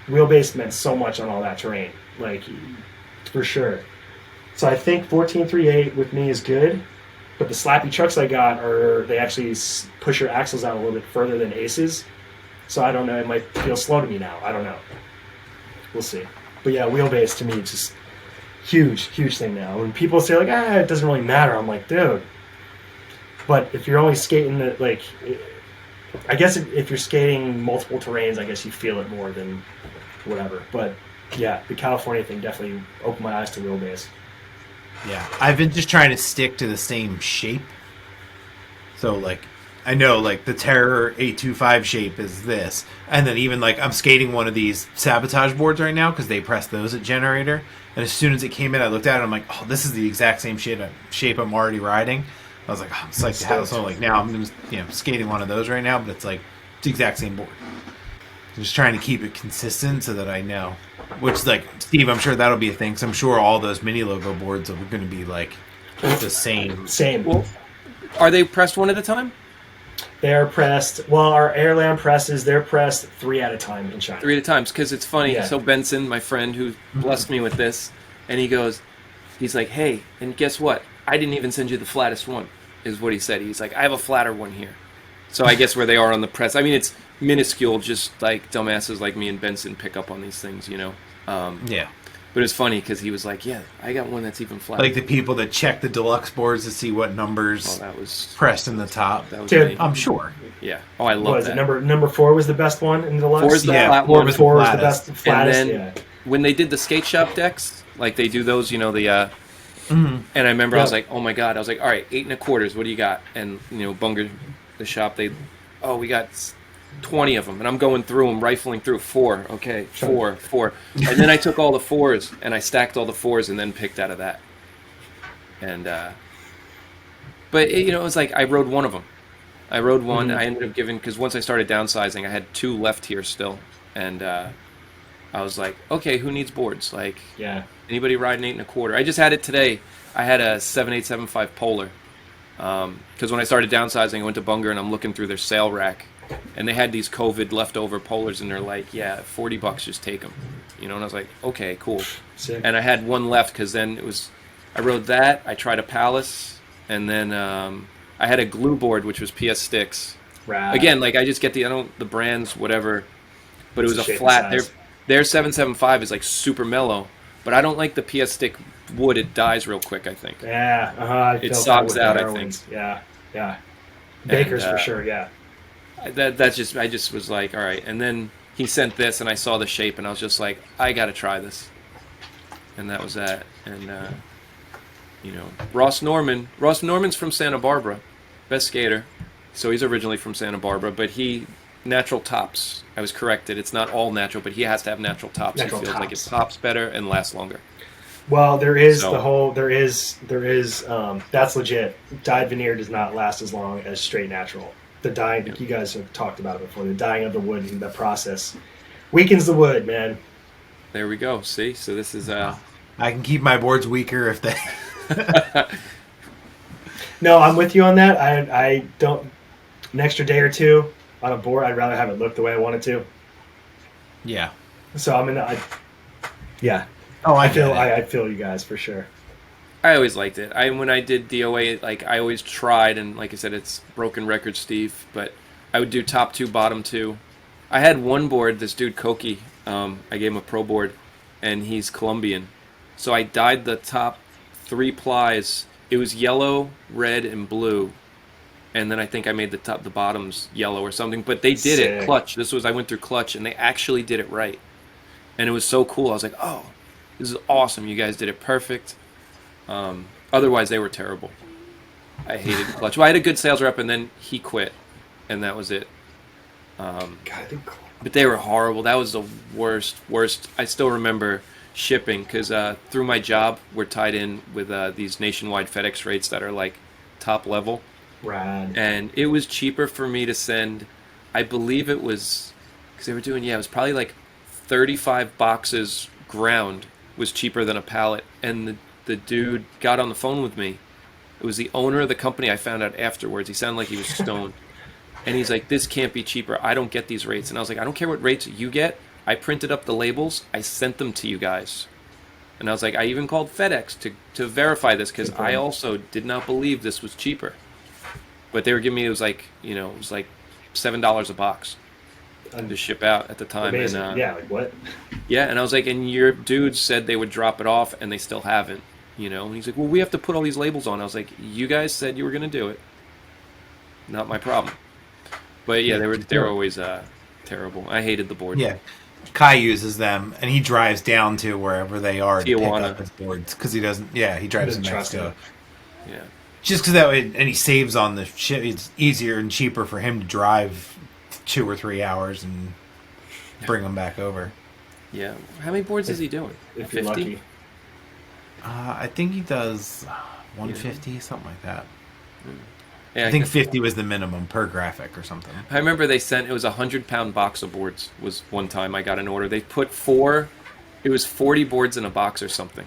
wheelbase meant so much on all that terrain, like for sure. So I think 14.38 with me is good, but the slappy trucks I got they actually push your axles out a little bit further than Aces. So I don't know, it might feel slow to me now. I don't know. We'll see. But yeah, wheelbase to me is just huge thing now. When people say like, it doesn't really matter, I'm like, dude. But if you're only skating I guess if you're skating multiple terrains, I guess you feel it more than whatever. But yeah, the California thing definitely opened my eyes to wheelbase.
Yeah, I've been just trying to stick to the same shape. So like, I know like the Terror 825 shape is this, and then even like I'm skating one of these sabotage boards right now because they press those at Generator, and as soon as it came in, I looked at it, I'm like, oh, this is the exact same shape I'm already riding. I was like, oh, it's like to have, so like now I'm just, skating one of those right now, but it's like it's the exact same board. I'm just trying to keep it consistent so that I know. Which like Steve, I'm sure that'll be a thing. So I'm sure all those mini logo boards are going to be like the same.
Well, are they pressed one at a time?
They are pressed. Well, our Airland presses, they're pressed 3 at a time in China.
3 at a time, because it's funny.
Yeah.
So Benson, my friend who blessed me with this, and he's like, hey, and guess what? I didn't even send you the flattest one, is what he said. He's like, I have a flatter one here. So I guess where they are on the press. I mean, it's minuscule, just like dumbasses like me and Benson pick up on these things,
Yeah.
But it's funny because he was like, yeah, I got one that's even flatter.
Like the people that check the deluxe boards to see what numbers
that was
pressed in the top.
That was
Dude,
me.
I'm sure.
Yeah. Oh, I love that.
Number 4 was the best one in the deluxe?
4 is the
Yeah,
flat
4
one.
was the
4 was the
flattest.
best, flattest,
And then when they did the skate shop decks, like they do those, and I remember I was like, oh my God, I was like, all right, 8 1/4, what do you got? And, Bunger, the shop, we got 20 of them, and I'm going through them, rifling through 4, okay, 4, and then I took all the 4s, and I stacked all the 4s, and then picked out of that. And, but, it was like, I rode one of them. I rode one, I ended up giving, because once I started downsizing, I had 2 left here still, and I was like, okay, who needs boards? Like,
yeah.
Anybody riding 8 1/4? I just had it today. I had a 7875 Polar, Because when I started downsizing, I went to Bunger and I'm looking through their sale rack, and they had these COVID leftover polars, and they're like, yeah, $40, just take them. You know, and I was like, okay, cool.
Sick.
And I had one left because then I rode that, I tried a Palace, and then I had a glue board, which was PS Sticks.
Right.
Again, like I just get the brands, whatever, but it was
It's
a
shape
flat.
and size.
Their 775 is like super mellow, but I don't like the PS Stick wood. It dies real quick, I think.
Yeah, I
It
felt that
sogs
with
out,
the
I
Darwins.
think.
Yeah. Bakers
And,
for sure, yeah.
I just was like, all right. And then he sent this, and I saw the shape, and I was just like, I gotta try this. And that was that. And you know, Ross Norman's from Santa Barbara, best skater. So he's originally from Santa Barbara, but he natural tops. I was corrected. It's not all natural, but he has to have natural tops.
Natural
he feels like it
tops.
tops better and lasts longer.
Well, there is
So-
there is that's legit. Dyed veneer does not last as long as straight natural. The dyeing, you guys have talked about it before, the dyeing of the wood and the process weakens the wood, man.
There we go. See, so this is
I can keep my boards weaker if they.
No, I'm with you on that. I don't, an extra day or two on a board, I'd rather have it look the way I want it to.
Yeah.
So yeah.
Oh,
I feel you guys for sure.
I always liked it. When I did DOA, like I always tried, and like I said, it's broken record, Steve. But I would do top 2, bottom 2. I had one board. This dude Koki, I gave him a pro board, and he's Colombian. So I dyed the top 3 plies. It was yellow, red, and blue, and then I think I made the bottoms yellow or something. But they did it
Sick.
clutch. I went through clutch, and they actually did it right, and it was so cool. I was like, oh, this is awesome. You guys did it perfect. Otherwise, they were terrible. I hated clutch. Well, I had a good sales rep, and then he quit, and that was it.
God,
But they were horrible. That was the worst. I still remember shipping because through my job, we're tied in with these nationwide FedEx rates that are like top level.
rad.
And it was cheaper for me to send, I believe it was, because they were doing, it was probably like 35 boxes ground was cheaper than a pallet. And the dude got on the phone with me. It was the owner of the company. I found out afterwards. He sounded like he was stoned. And he's like, this can't be cheaper. I don't get these rates. And I was like, I don't care what rates you get. I printed up the labels. I sent them to you guys. And I was like, I even called FedEx to verify this because I also did not believe this was cheaper. But they were giving me, it was like $7 a box to ship out at the time.
Amazing.
And,
Yeah, like what?
yeah, and I was like, and your dudes said they would drop it off, and they still haven't, you know? And he's like, well, we have to put all these labels on. I was like, you guys said you were going to do it. Not my problem. But yeah, they were always terrible. I hated the board.
Yeah. Kai uses them, and he drives down to wherever they are to pick
Tijuana.
up his boards because he doesn't. Yeah, he drives to
Doesn't trust
Mexico.
him.
Yeah.
Just because that way, and he saves on the shit. It's easier and cheaper for him to drive 2 or 3 hours and bring them back over.
Yeah. How many boards is he doing?
If you're lucky.
I think he does 150, something like that.
Yeah,
I think 50 was the minimum per graphic or something.
I remember they sent, it was a 100-pound box of boards was one time I got an order. They put it was 40 boards in a box or something.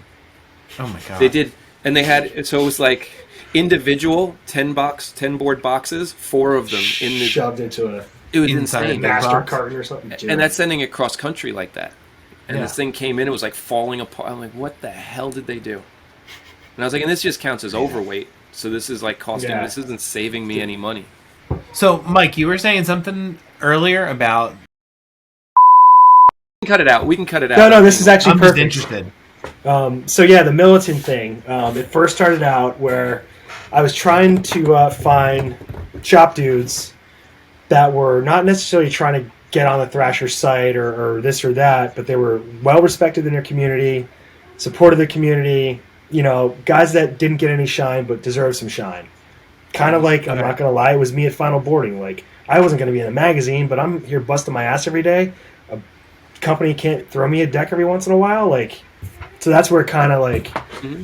Oh my god.
They did, and they had, so it was like individual 10 board boxes, 4 of them in the,
Shoved into a
it was
inside
insane.
the
master
box.
carton or something.
And that's sending it cross country like that. And
Yeah.
this thing came in, it was like falling apart. I'm like, what the hell did they do? And I was like, and this just counts as overweight. So this is like costing,
Yeah.
this isn't saving me any money.
So, Mike, you were saying something earlier about.
We can cut it out. We can cut it out.
No, this is actually
I'm just
perfect.
interested.
So yeah, the militant thing. It first started out where I was trying to find shop dudes that were not necessarily trying to get on the Thrasher site or this or that, but they were well respected in their community, supported the community. You know, guys that didn't get any shine but deserved some shine. Kind of like, I'm not gonna lie, it was me at Final Boarding. Like, I wasn't gonna be in a magazine, but I'm here busting my ass every day. A company can't throw me a deck every once in a while, like. So that's where kind of like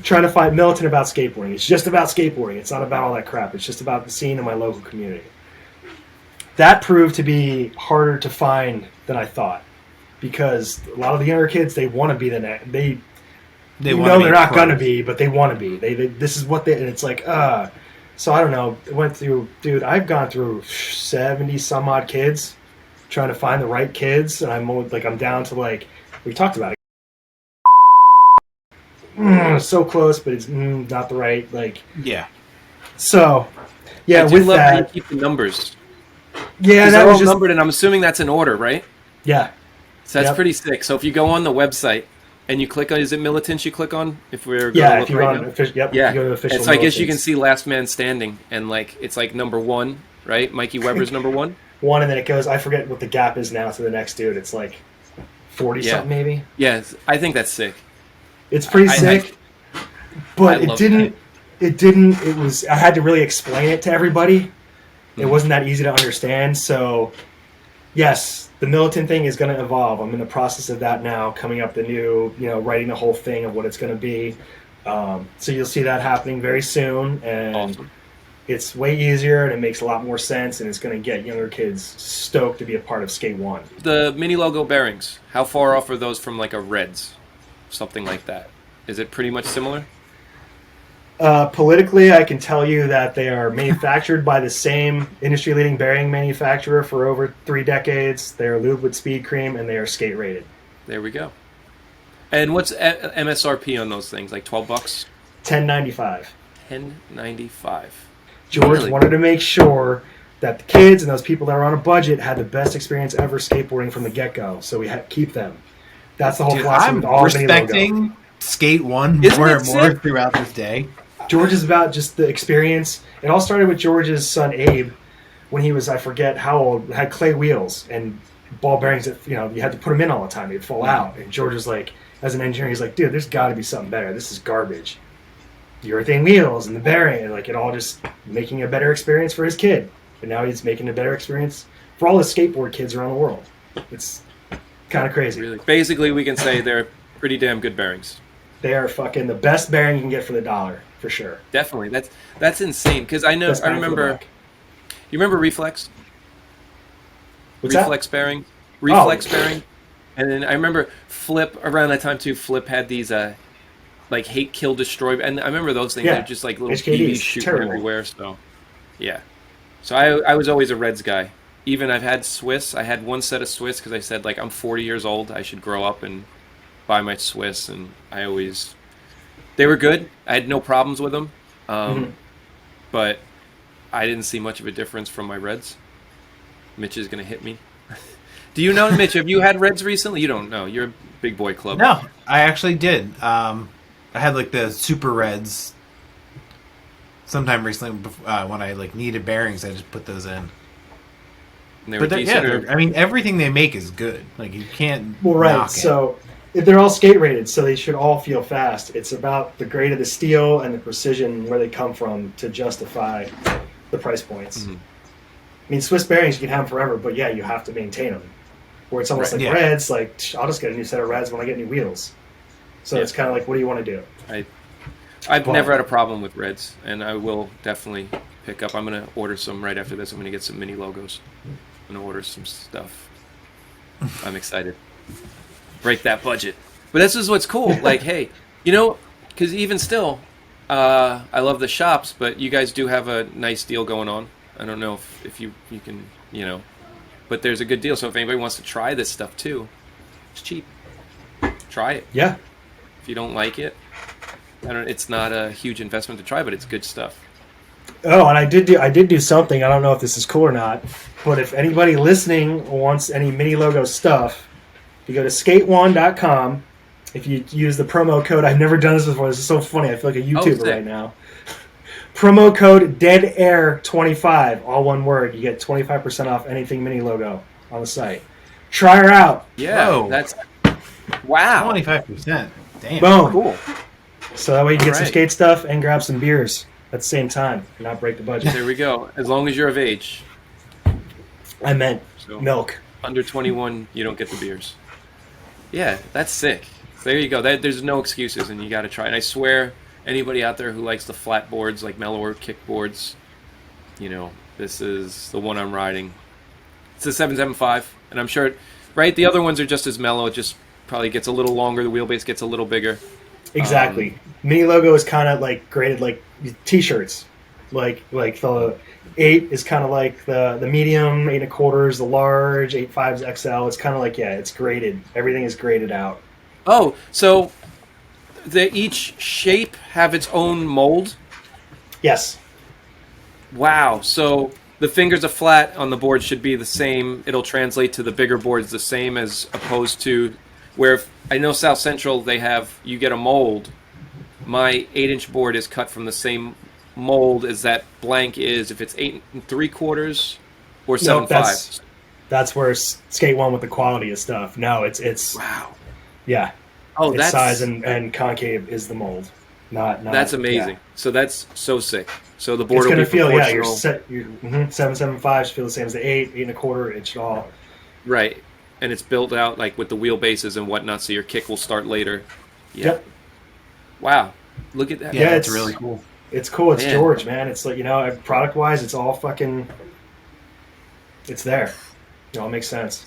trying to find militant about skateboarding. It's just about skateboarding. It's not about all that crap. It's just about the scene in my local community. That proved to be harder to find than I thought, because a lot of the younger kids, they want to be the next. They
wanna be
they're not
pros.
gonna be, but they want to be. They this is what they. And it's like So I don't know. It went through, dude. I've gone through 70 some odd kids, trying to find the right kids, and I'm down to like we talked about it. So close, but it's not the right like.
Yeah.
So, yeah,
I do
with
love how you
that,
keep the numbers.
yeah,
Because
that
they're
was
all
just
numbered, and I'm assuming that's in order, right?
yeah.
So that's
Yep.
pretty sick. So if you go on the website and you click on, is it militants you click on? If we're going to
Yeah,
look
if you
right
go
now?
on official, yep,
Yeah.
if you go to official.
And so I guess you can
militants.
see Last Man Standing, and like it's like number 1, right? Mikey Weber's number 1.
One, and then it goes. I forget what the gap is now to the next dude. It's like 40
Yeah.
something maybe.
Yes, I think that's sick.
It's pretty
I-
sick,
I
but it
love
didn't. It didn't. It was. I had to really explain it to everybody. It wasn't that easy to understand. So, yes, the militant thing is going to evolve. I'm in the process of that now. Coming up the new, writing the whole thing of what it's going to be. So you'll see that happening very soon, and
Awesome.
it's way easier and it makes a lot more sense, and it's going to get younger kids stoked to be a part of Skate One.
The mini logo bearings, how far off are those from like a Reds? Something like that. Is it pretty much similar?
Politically, I can tell you that they are manufactured by the same industry-leading bearing manufacturer for over 3 decades. They are lubed with speed cream, and they are skate rated.
There we go. And what's MSRP on those things? Like $12?
$10.95.
$10.95.
George
Really?
wanted to make sure that the kids and those people that were on a budget had the best experience ever skateboarding from the get-go. So we had to keep them. That's the whole
Dude,
philosophy
I'm
with all mini logo.
respecting Skate One
Isn't
more
it
and more
sick?
throughout this day.
George is about just the experience. It all started with George's son Abe when he was, I forget how old, had clay wheels and ball bearings that, you had to put them in all the time. They'd fall out. And George was like, as an engineer, he's like, dude, there's got to be something better. This is garbage. The urethane wheels and the bearing, and like it all just making a better experience for his kid. And now he's making a better experience for all the skateboard kids around the world. It's kind of crazy.
Really? Basically, we can say they're pretty damn good bearings.
They are fucking the best bearing you can get for the dollar, for sure.
Definitely. That's insane. Because I
Best bang for the
remember.
buck.
You remember Reflex?
What's that?
Reflex bearing. Reflex bearing. And then I remember Flip around that time too. Flip had these like hate, kill, destroy, and I remember those things.
Yeah.
They're just like little
HKDs,
BBs shooting
terrible.
everywhere. So, yeah. So I was always a Reds guy. Even I've had Swiss. I had one set of Swiss because I said like I'm 40 years old. I should grow up and buy my Swiss, and they were good. I had no problems with them, but I didn't see much of a difference from my Reds. Mitch is gonna hit me. Do you know, Mitch? Have you had Reds recently? You don't know. You're a big boy club.
No, I actually did. I had like the Super Reds sometime recently when I like needed bearings. I just put those in.
And they were
But
decent.
I mean, everything they make is good. Like you can't.
Well, right.
knock it.
So they're all skate rated, so they should all feel fast. It's about the grade of the steel and the precision where they come from to justify the price points.
Mhm.
I mean, Swiss bearings you can have them forever, but yeah, you have to maintain them. Where it's almost
Right,
like
yeah.
Reds, like I'll just get a new set of Reds when I get new wheels. So
Yeah.
it's kind of like, what do you want to do?
I've
Well-
never had a problem with Reds, and I will definitely pick up. I'm going to order some right after this. I'm going to get some mini logos. I'm going to order some stuff. I'm excited. Break that budget. But this is what's cool. Like, hey, because even still, I love the shops, but you guys do have a nice deal going on. I don't know if you can, but there's a good deal. So if anybody wants to try this stuff too, it's cheap. Try it.
Yeah.
If you don't like it, it's not a huge investment to try, but it's good stuff.
Oh, and I did do something. I don't know if this is cool or not, but if anybody listening wants any mini logo stuff, you go to skateone.com. If you use the promo code, I've never done this before. This is so funny. I feel like a YouTuber
sick.
right now. Promo code DEADAIR25, all one word. You get 25% off anything mini logo on the site. Try her out.
Yeah,
Whoa.
that's wow.
25%. Damn.
Boom.
Cool.
So that way you can get some
Alright.
skate stuff and grab some beers at the same time and not break the budget.
There we go. As long as you're of age.
I meant
So
milk.
under 21, you don't get the beers. Yeah, that's sick. There you go. There's no excuses, and you got to try. And I swear, anybody out there who likes the flat boards, like mellower kickboards, this is the one I'm riding. It's a 775, and I'm sure, right? The other ones are just as mellow. It just probably gets a little longer. The wheelbase gets a little bigger.
Exactly. Mini logo is kind of like graded like t-shirts. Like the 8 is kind of like the medium, 8 1/4 is the large, 8.5 is XL. It's kind of like, yeah, it's graded. Everything is graded out.
Oh, so they each shape have its own mold?
Yes.
Wow. So the fingers are flat on the board should be the same. It'll translate to the bigger boards the same as opposed to where I know South Central you get a mold. My 8-inch board is cut from the same mold as that blank is if it's 8 3/4 or 7.5.
That's where Skate 1 with the quality of stuff. No, it's
wow.
Yeah.
Oh,
its
that's
size and concave is the mold. Not
that's amazing.
Yeah.
So that's so sick. So the board
It's
will
gonna
be
feel
proportional.
your 7.75s feel the same as the 8, 8 1/4. It should all
Right. And it's built out like with the wheelbases and whatnot, so your kick will start later. Yeah.
Yep.
Wow. Look at that.
Yeah, it's really cool.
It's cool. It's
Man.
George, man. It's like, product wise, it's all fucking. It's there. It all makes sense.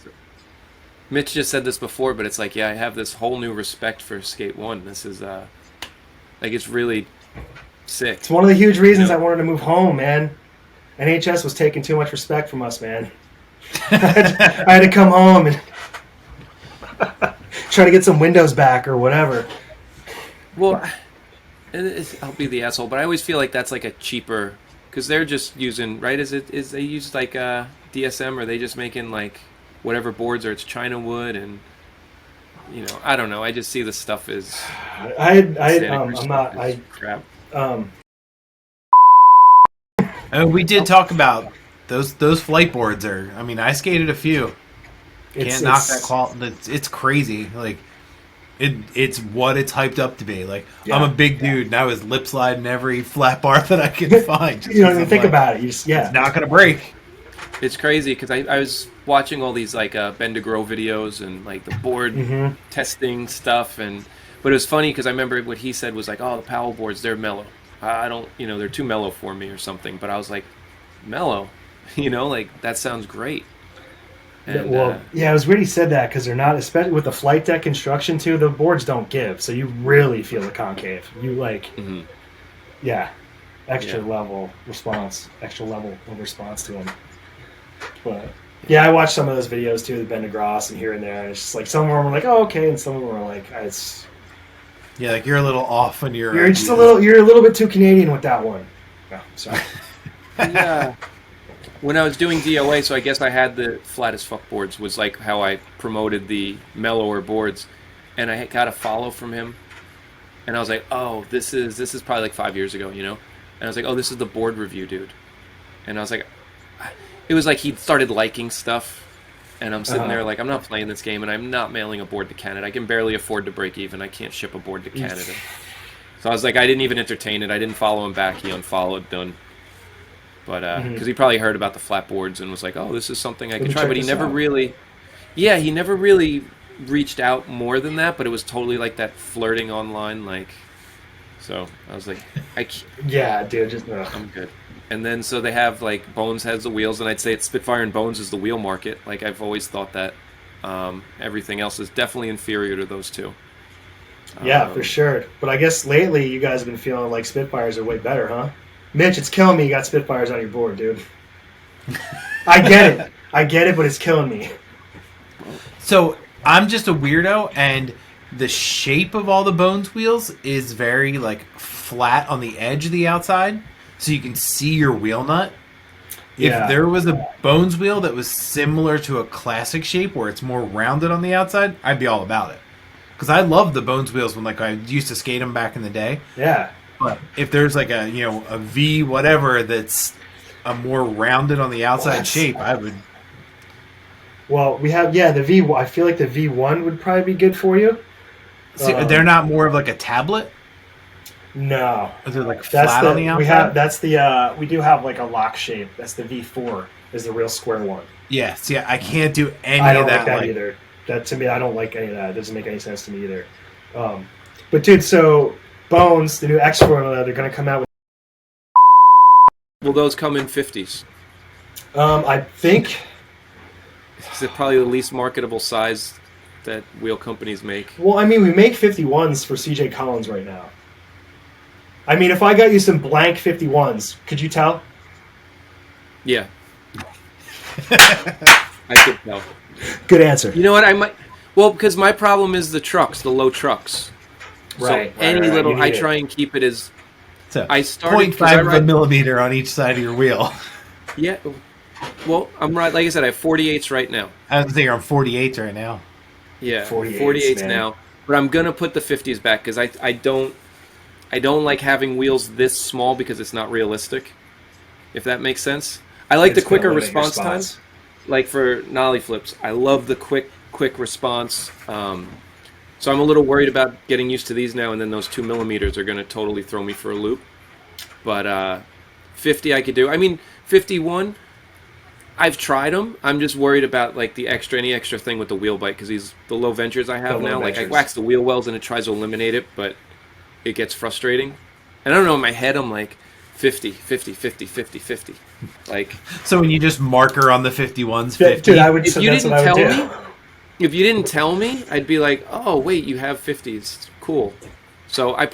Mitch just said this before, but it's like, yeah, I have this whole new respect for Skate 1. This is like it's really sick.
It's one of the huge reasons I wanted to move home, man. NHS was taking too much respect from us, man. I had to come home and try to get some windows back or whatever.
Well, I'll be the asshole, but I always feel like that's like a cheaper, because they're just using, right? Is they use like DSM, or are they just making like whatever boards, or it's China wood, and I don't know. I just see the stuff as
I'm not
crap.
We did talk about those flight boards are. I mean, I skated a few. Can't knock that quality. It's crazy. Like it's what it's hyped up to be. Like I'm a big dude, and I was lip sliding every flat bar that I could find.
You don't even think about it. You just
it's not gonna break.
It's crazy because I was watching all these like Bend to Grow videos and like the board testing stuff, but it was funny because I remember what he said was like, oh, the Powell boards, they're mellow. I don't, they're too mellow for me or something. But I was like, mellow, like that sounds great. And,
it was weird he said that because they're not, especially with the flight deck construction too. The boards don't give, so you really feel the concave. You like, extra level of response to them. But yeah, I watched some of those videos too, the Bend to Gross and here and there. And it's just like some of them were like, oh, okay, and some of them were like, it's.
Yeah, like you're a little off when you're.
You're just a little bit too Canadian with that one. No, sorry.
Yeah. When I was doing DOA, so I guess I had the flat as fuck boards was like how I promoted the mellower boards, and I got a follow from him, and I was like, oh, this is probably like 5 years ago, and I was like, oh, this is the board review dude, and I was like, it was like he started liking stuff, and I'm sitting there like, I'm not playing this game, and I'm not mailing a board to Canada. I can barely afford to break even. I can't ship a board to Canada. So I was like, I didn't even entertain it. I didn't follow him back. He unfollowed, done. But because he probably heard about the flat boards and was like, oh, this is something I could try. But he never really, he never really reached out more than that. But it was totally like that flirting online, like. So I was like,
yeah, dude, just
I'm good. And then so they have like Bones has the wheels, and I'd say it's Spitfire and Bones is the wheel market. Like I've always thought that. Everything else is definitely inferior to those two.
Yeah, for sure. But I guess lately you guys have been feeling like Spitfires are way better, huh? Mitch, it's killing me you got Spitfires on your board, dude. I get it, but it's killing me.
So I'm just a weirdo, and the shape of all the Bones wheels is very like flat on the edge of the outside, so you can see your wheel nut.
Yeah.
If there was a Bones wheel that was similar to a classic shape where it's more rounded on the outside, I'd be all about it. Because I love the Bones wheels when like I used to skate them back in the day.
Yeah.
But if there's like a a V whatever that's a more rounded on the outside shape, I would.
Well, we have the V. I feel like the V1 would probably be good for you.
See, they're not more of like a tablet.
No,
they're like flat on the outside.
We do have like a lock shape. That's the V4. Is the real square one.
Yeah. See, I can't do any
I don't
of that.
Like that either. That to me, I don't like any of that. It doesn't make any sense to me either. But dude, so Bones, the new X formula, they're going to come out with.
Will those come in 50s?
I think.
Is it probably the least marketable size that wheel companies make?
Well, I mean, we make 51s for CJ Collins right now. I mean, if I got you some blank 51s, could you tell?
Yeah. I could tell.
Good answer.
You know what? I might. Well, because my problem is the trucks, the low trucks.
Right.
So any
right.
little,
You
I
need
try
it.
and keep it as.
So
I started
0.5 of a millimeter on each side of your wheel.
Yeah. Well, I'm right. Like I said, I have 48s right now.
I was thinking you're on 48 right now.
Yeah,
48s,
48s
man.
now. But I'm gonna put the 50s back because I don't like having wheels this small because it's not realistic. If that makes sense. I like
It's
the quicker
gonna limit your
response
spots.
times. Like for nollie flips, I love the quick response. So I'm a little worried about getting used to these now, and then those 2 millimeters are gonna totally throw me for a loop. But 50 I could do. I mean, 51. I've tried them. I'm just worried about like any extra thing with the wheel bite because the low ventures I have
The low
now. Like I
ventures.
wax the wheel wells and it tries to eliminate it, but it gets frustrating. And I don't know, in my head I'm like 50, 50, 50, 50, 50. Like
So when you just marker on the 51s, 50.
Dude, I would.
if you
that's
didn't
what I would
tell
do.
me, if you didn't tell me, I'd be like, oh wait, you have 50s, cool. So I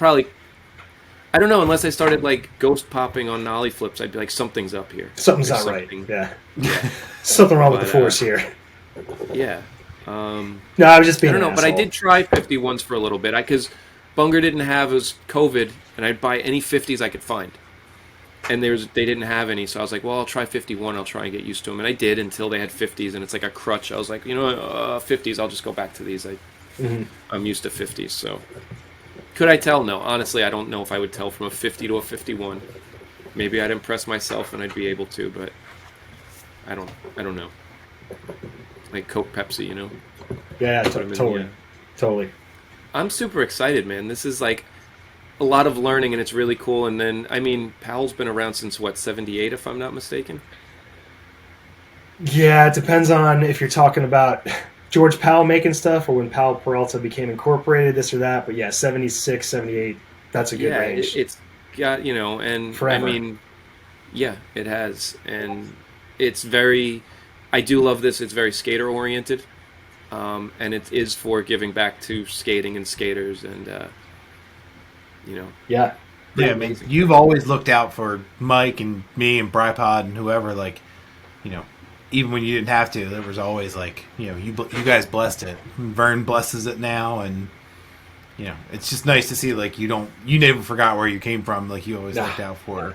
don't know, unless I started like ghost popping on nollie flips, I'd be like, something's up here.
Something's
There's
not right.
something-
Yeah.
Yeah.
Something wrong with the
But,
force here.
Yeah.
No, I was just
I
being.
don't know,
an
but I
asshole.
did try 51s for a little bit. Because Bunger didn't have, it was COVID, and I'd buy any 50s I could find. And they didn't have any, so I was like, well, I'll try 51, I'll try and get used to them. And I did until they had 50s, and it's like a crutch. I was like, 50s, I'll just go back to these. I'm used to 50s, so. Could I tell? No. Honestly, I don't know if I would tell from a 50 to a 51. Maybe I'd impress myself and I'd be able to, but I don't know. Like Coke, Pepsi,
Yeah,
Put 'em in,
totally,
yeah.
totally.
I'm super excited, man. This is like a lot of learning, and it's really cool. And then, I mean, Powell's been around since, what, 78, if I'm not mistaken?
Yeah, it depends on if you're talking about George Powell making stuff or when Powell Peralta became incorporated, this or that. But yeah, 76, 78, that's a good
Yeah,
range.
it's got, and
Forever.
I mean, yeah, it has. And it's very, I do love this. It's very skater oriented. And it is for giving back to skating and skaters and,
Yeah.
Yeah, I mean, you've always looked out for Mike and me and Brypod and whoever, like, even when you didn't have to, there was always like, you guys blessed it. Vern blesses it now, and it's just nice to see like you never forgot where you came from. Like you always
Nah.
looked out for.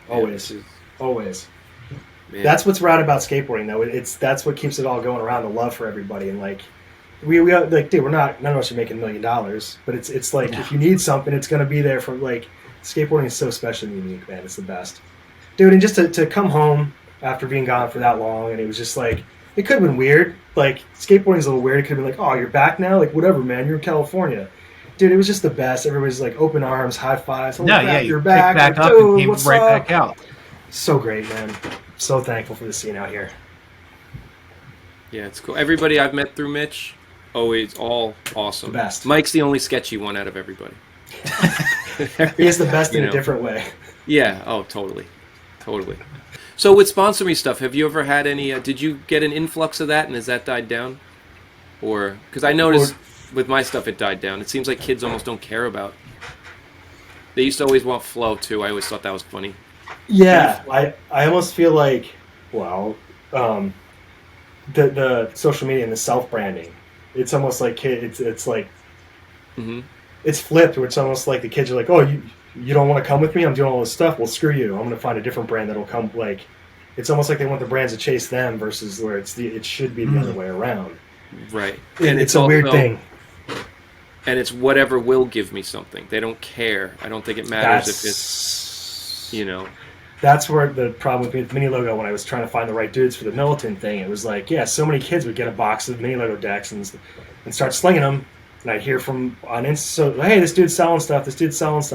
Always. Always.
man.
That's what's rad about skateboarding, though. That's what keeps it all going around, the love for everybody. And like, we like, dude, none of us are making $1 million, but it's like, if you need something, it's going to be there for like, skateboarding is so special and unique, man. It's the best. Dude, and just to come home after being gone for that long, and it was just like, it could have been weird. Like, skateboarding's a little weird. It could have been like, oh, you're back now? Like, whatever, man. You're in California. Dude, it was just the best. Everybody's like, open arms, high fives. Holy crap,
You
you're
picked
back.
back
Like,
up
dude,
and came
what's
right
up?
back out.
So great, man. So thankful for the scene out here.
Yeah, it's cool. Everybody I've met through Mitch, always all awesome.
The best.
Mike's the only sketchy one out of everybody.
He is the best in
You
a
know.
different way.
Yeah, oh, totally. So with sponsor me stuff, have you ever had any, did you get an influx of that, and has that died down? Or, because I noticed with my stuff it died down. It seems like kids almost don't care about. They used to always want flow, too. I always thought that was funny.
Yeah, I almost feel like, well, the social media and the self-branding, it's almost like it's like,
Mm-hmm.
it's flipped, where it's almost like the kids are like, oh, you don't want to come with me? I'm doing all this stuff. Well, screw you. I'm going to find a different brand that'll come. Like, it's almost like they want the brands to chase them versus where it should be the other way around.
Right.
It's a weird
also-
thing.
And it's whatever will give me something. They don't care. I don't think it matters if it's,
That's where the problem with me with Mini Logo, when I was trying to find the right dudes for the militant thing, it was like, yeah, so many kids would get a box of Mini Logo decks and start slinging them. And I'd hear from on Insta, so, hey, this dude's selling stuff.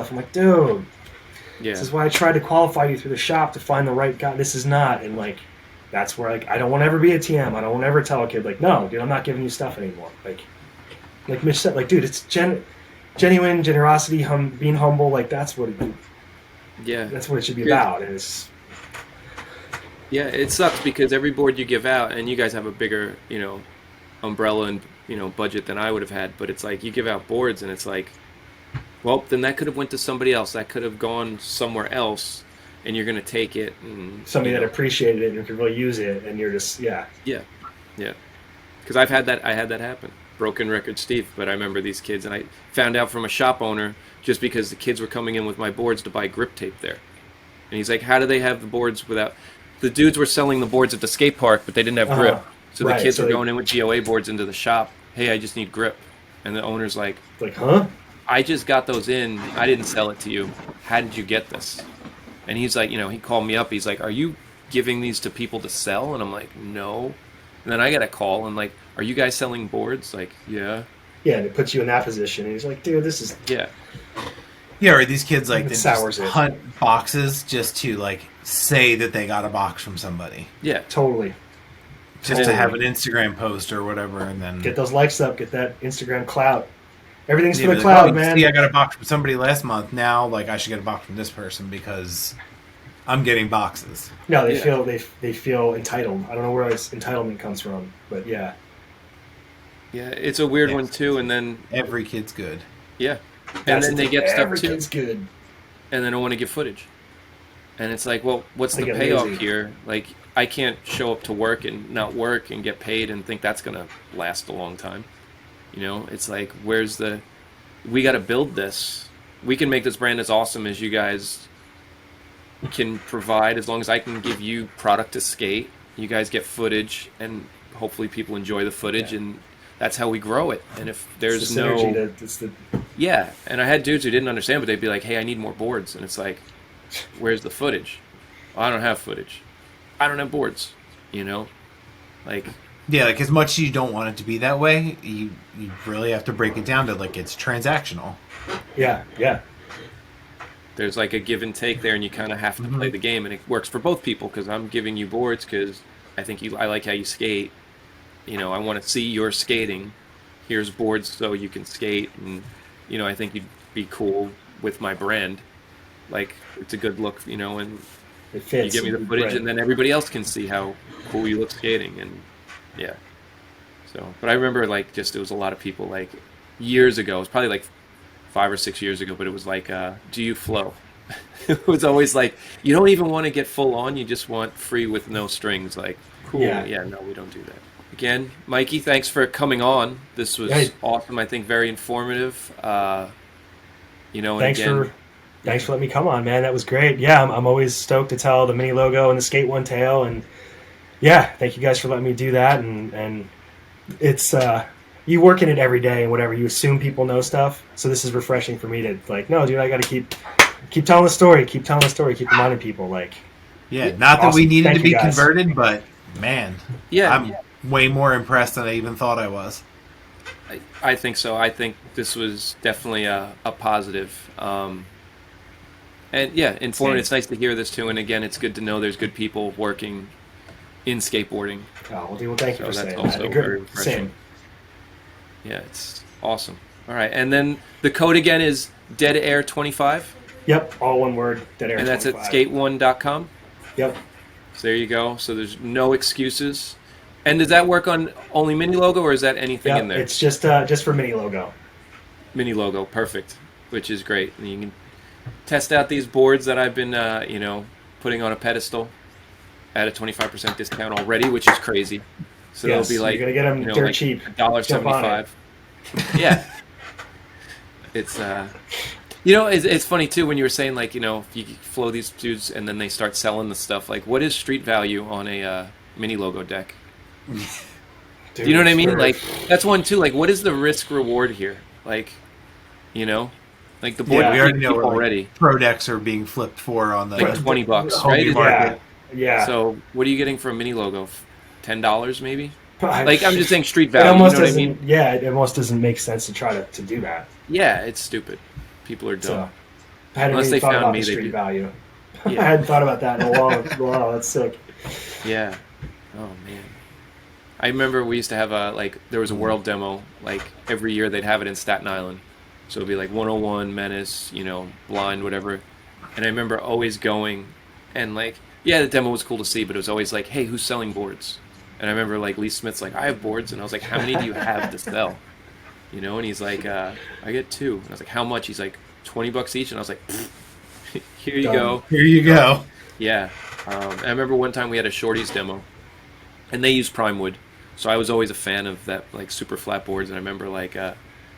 I'm like, dude,
Yeah.
this is why I tried to qualify you through the shop to find the right guy. This is not. And like, that's where I don't want to ever be a TM. I don't want to ever tell a kid, like, no, dude, I'm not giving you stuff anymore. Like Mitch said, like, dude, it's genuine generosity, being humble. Like, that's what it should be about. And it's,
Yeah, it sucks because every board you give out, and you guys have a bigger, umbrella and, budget than I would have had, but it's like you give out boards and it's like Well, then that could have went to somebody else. That could have gone somewhere else, and you're going to take it. And,
Somebody that appreciated it and could really use it, and you're just, yeah.
Yeah. Because I had that happen. Broken record Steve, but I remember these kids, and I found out from a shop owner just because the kids were coming in with my boards to buy grip tape there. And he's like, how do they have the boards without... The dudes were selling the boards at the skate park, but they didn't have grip. So the kids were going in with GOA boards into the shop. Hey, I just need grip. And the owner's like,
huh?
I just got those in. I didn't sell it to you. How did you get this? And he's like, he called me up. He's like, are you giving these to people to sell? And I'm like, no. And then I got a call and like, are you guys selling boards? Like, yeah.
Yeah, and it puts you in that position. And he's like, dude, this is...
Yeah.
Yeah, or these kids like
It
they
sours
just
it.
hunt boxes just to like say that they got a box from somebody.
Yeah.
Totally.
Just to have an Instagram post or whatever, and then
Get those likes up. Get that Instagram clout. Everything's
Yeah,
for
be
the
like,
clout,
"Oh,
man.
See, I got a box from somebody last month. Now, like, I should get a box from this person because I'm getting boxes.
No, they feel they feel entitled. I don't know where this entitlement comes from, but yeah.
Yeah, it's a weird one too. And then
Every kid's good.
yeah, and
That's
then
the
they
thing.
get stuff
Every
too,
kid's good.
and they don't want to give footage. And it's like, well, what's
They
the
get
payoff
lazy.
here? Like, I can't show up to work and not work and get paid and think that's gonna last a long time. It's like, where's the? We got to build this. We can make this brand as awesome as you guys can provide, as long as I can give you product to skate. You guys get footage, and hopefully people enjoy the footage, and that's how we grow it. And if there's
It's the
no
synergy it's the
yeah, and I had dudes who didn't understand, but they'd be like, hey, I need more boards. And it's like, where's the footage? Well, I don't have footage. I don't have boards, Like,
Yeah, like as much as you don't want it to be that way, you really have to break it down to like it's transactional.
yeah.
there's like a give and take there, and you kind of have to play the game. And it works for both people, because I'm giving you boards because I think I like how you skate. I want to see your skating. Here's boards so you can skate. And, I think you'd be cool with my brand. Like, it's a good look, and
It fits.
you give me the footage,
Right.
and then everybody else can see how cool you look skating. And yeah, so but I remember like just it was a lot of people like years ago. It was probably like 5 or 6 years ago, but it was like, do you flow? It was always like, you don't even want to get full on, you just want free with no strings. Like, cool.
Yeah.
No, we don't do that. Again, Mikey, thanks for coming on. This was awesome. I think very informative. And
Thanks
again,
for letting me come on, man. That was great. Yeah, I'm always stoked to tell the mini logo and the skate one tail, and yeah, thank you guys for letting me do that. And it's you work in it every day and whatever. You assume people know stuff, so this is refreshing for me to like, no, dude, I got to keep telling the story, keep reminding people. Like,
Yeah, not that we
Awesome.
needed
Thank
to be
you, guys.
converted, but man,
yeah,
I'm way more impressed than I even thought I was.
I think so. I think this was definitely a positive. And yeah, informative. It's nice to hear this too. And again, it's good to know there's good people working in skateboarding.
oh, well, dude, well, thank you
So
for
that's
saying
also
that.
very refreshing.
Same.
Yeah, it's awesome. All right, and then the code again is Dead Air 25,
Yep, all one word. Dead Air.
and that's at
25.
skate1.com.
Yep.
So there you go. So there's no excuses. And does that work on only mini logo, or is that anything
Yep.
in there?
It's just for mini logo.
Mini logo, perfect, which is great. And you can test out these boards that I've been, putting on a pedestal at a 25% discount already, which is crazy. So
Yes,
they'll be like,
you're gonna get 'em dirt
like
cheap.
$1.75. Yeah, it's it's funny too when you were saying like, if you flow these dudes and then they start selling the stuff. Like, what is street value on a mini logo deck? Do you know what I mean? Like, that's one too. Like, what is the risk reward here? Like, like the board
We already know
people
where, like,
already
pro decks are being flipped for on the
like $20,
hobby
right?
market.
Yeah.
So what are you getting for a mini logo? $10 maybe?
I-
Like, I'm just saying street
It
value. You know
almost
what I
doesn't.
mean?
Yeah, it almost doesn't make sense to try to do that.
Yeah, it's stupid. People are dumb.
So I hadn't
Unless
really
they
thought
found
about
me,
the
they
street
do.
value. I
Yeah.
hadn't thought about that in a while. Wow, that's sick.
Yeah. Oh man. I remember we used to have there was a world demo, like every year they'd have it in Staten Island. So it'd be like 101, Menace, Blind, whatever. And I remember always going and like, yeah, the demo was cool to see, but it was always like, hey, who's selling boards? And I remember like Lee Smith's like, I have boards. And I was like, how many do you have to sell? And he's like, I get 2. And I was like, how much? He's like, $20 each, and I was like, here you
Done.
go.
Here you go.
Yeah. I remember one time we had a Shorties demo, and they used prime wood, so I was always a fan of that, like super flat boards. And I remember like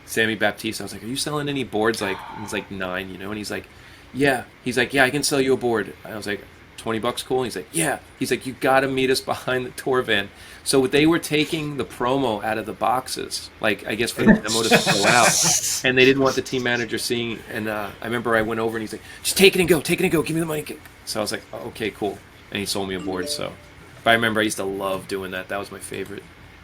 Sammy Baptiste, I was like, "Are you selling any boards?" Like he's like 9, you know, and he's like, "Yeah." He's like, "Yeah, I can sell you a board." And I was like, $20 cool? And he's like, "Yeah." He's like, "You gotta meet us behind the tour van." So they were taking the promo out of the boxes, like I guess for the demo to go out, and they didn't want the team manager seeing. And I remember I went over and he's like, "Just take it and go, give me the money." So I was like, oh, "Okay, cool," and he sold me a board. So, but I remember I used to love doing that. That was my favorite.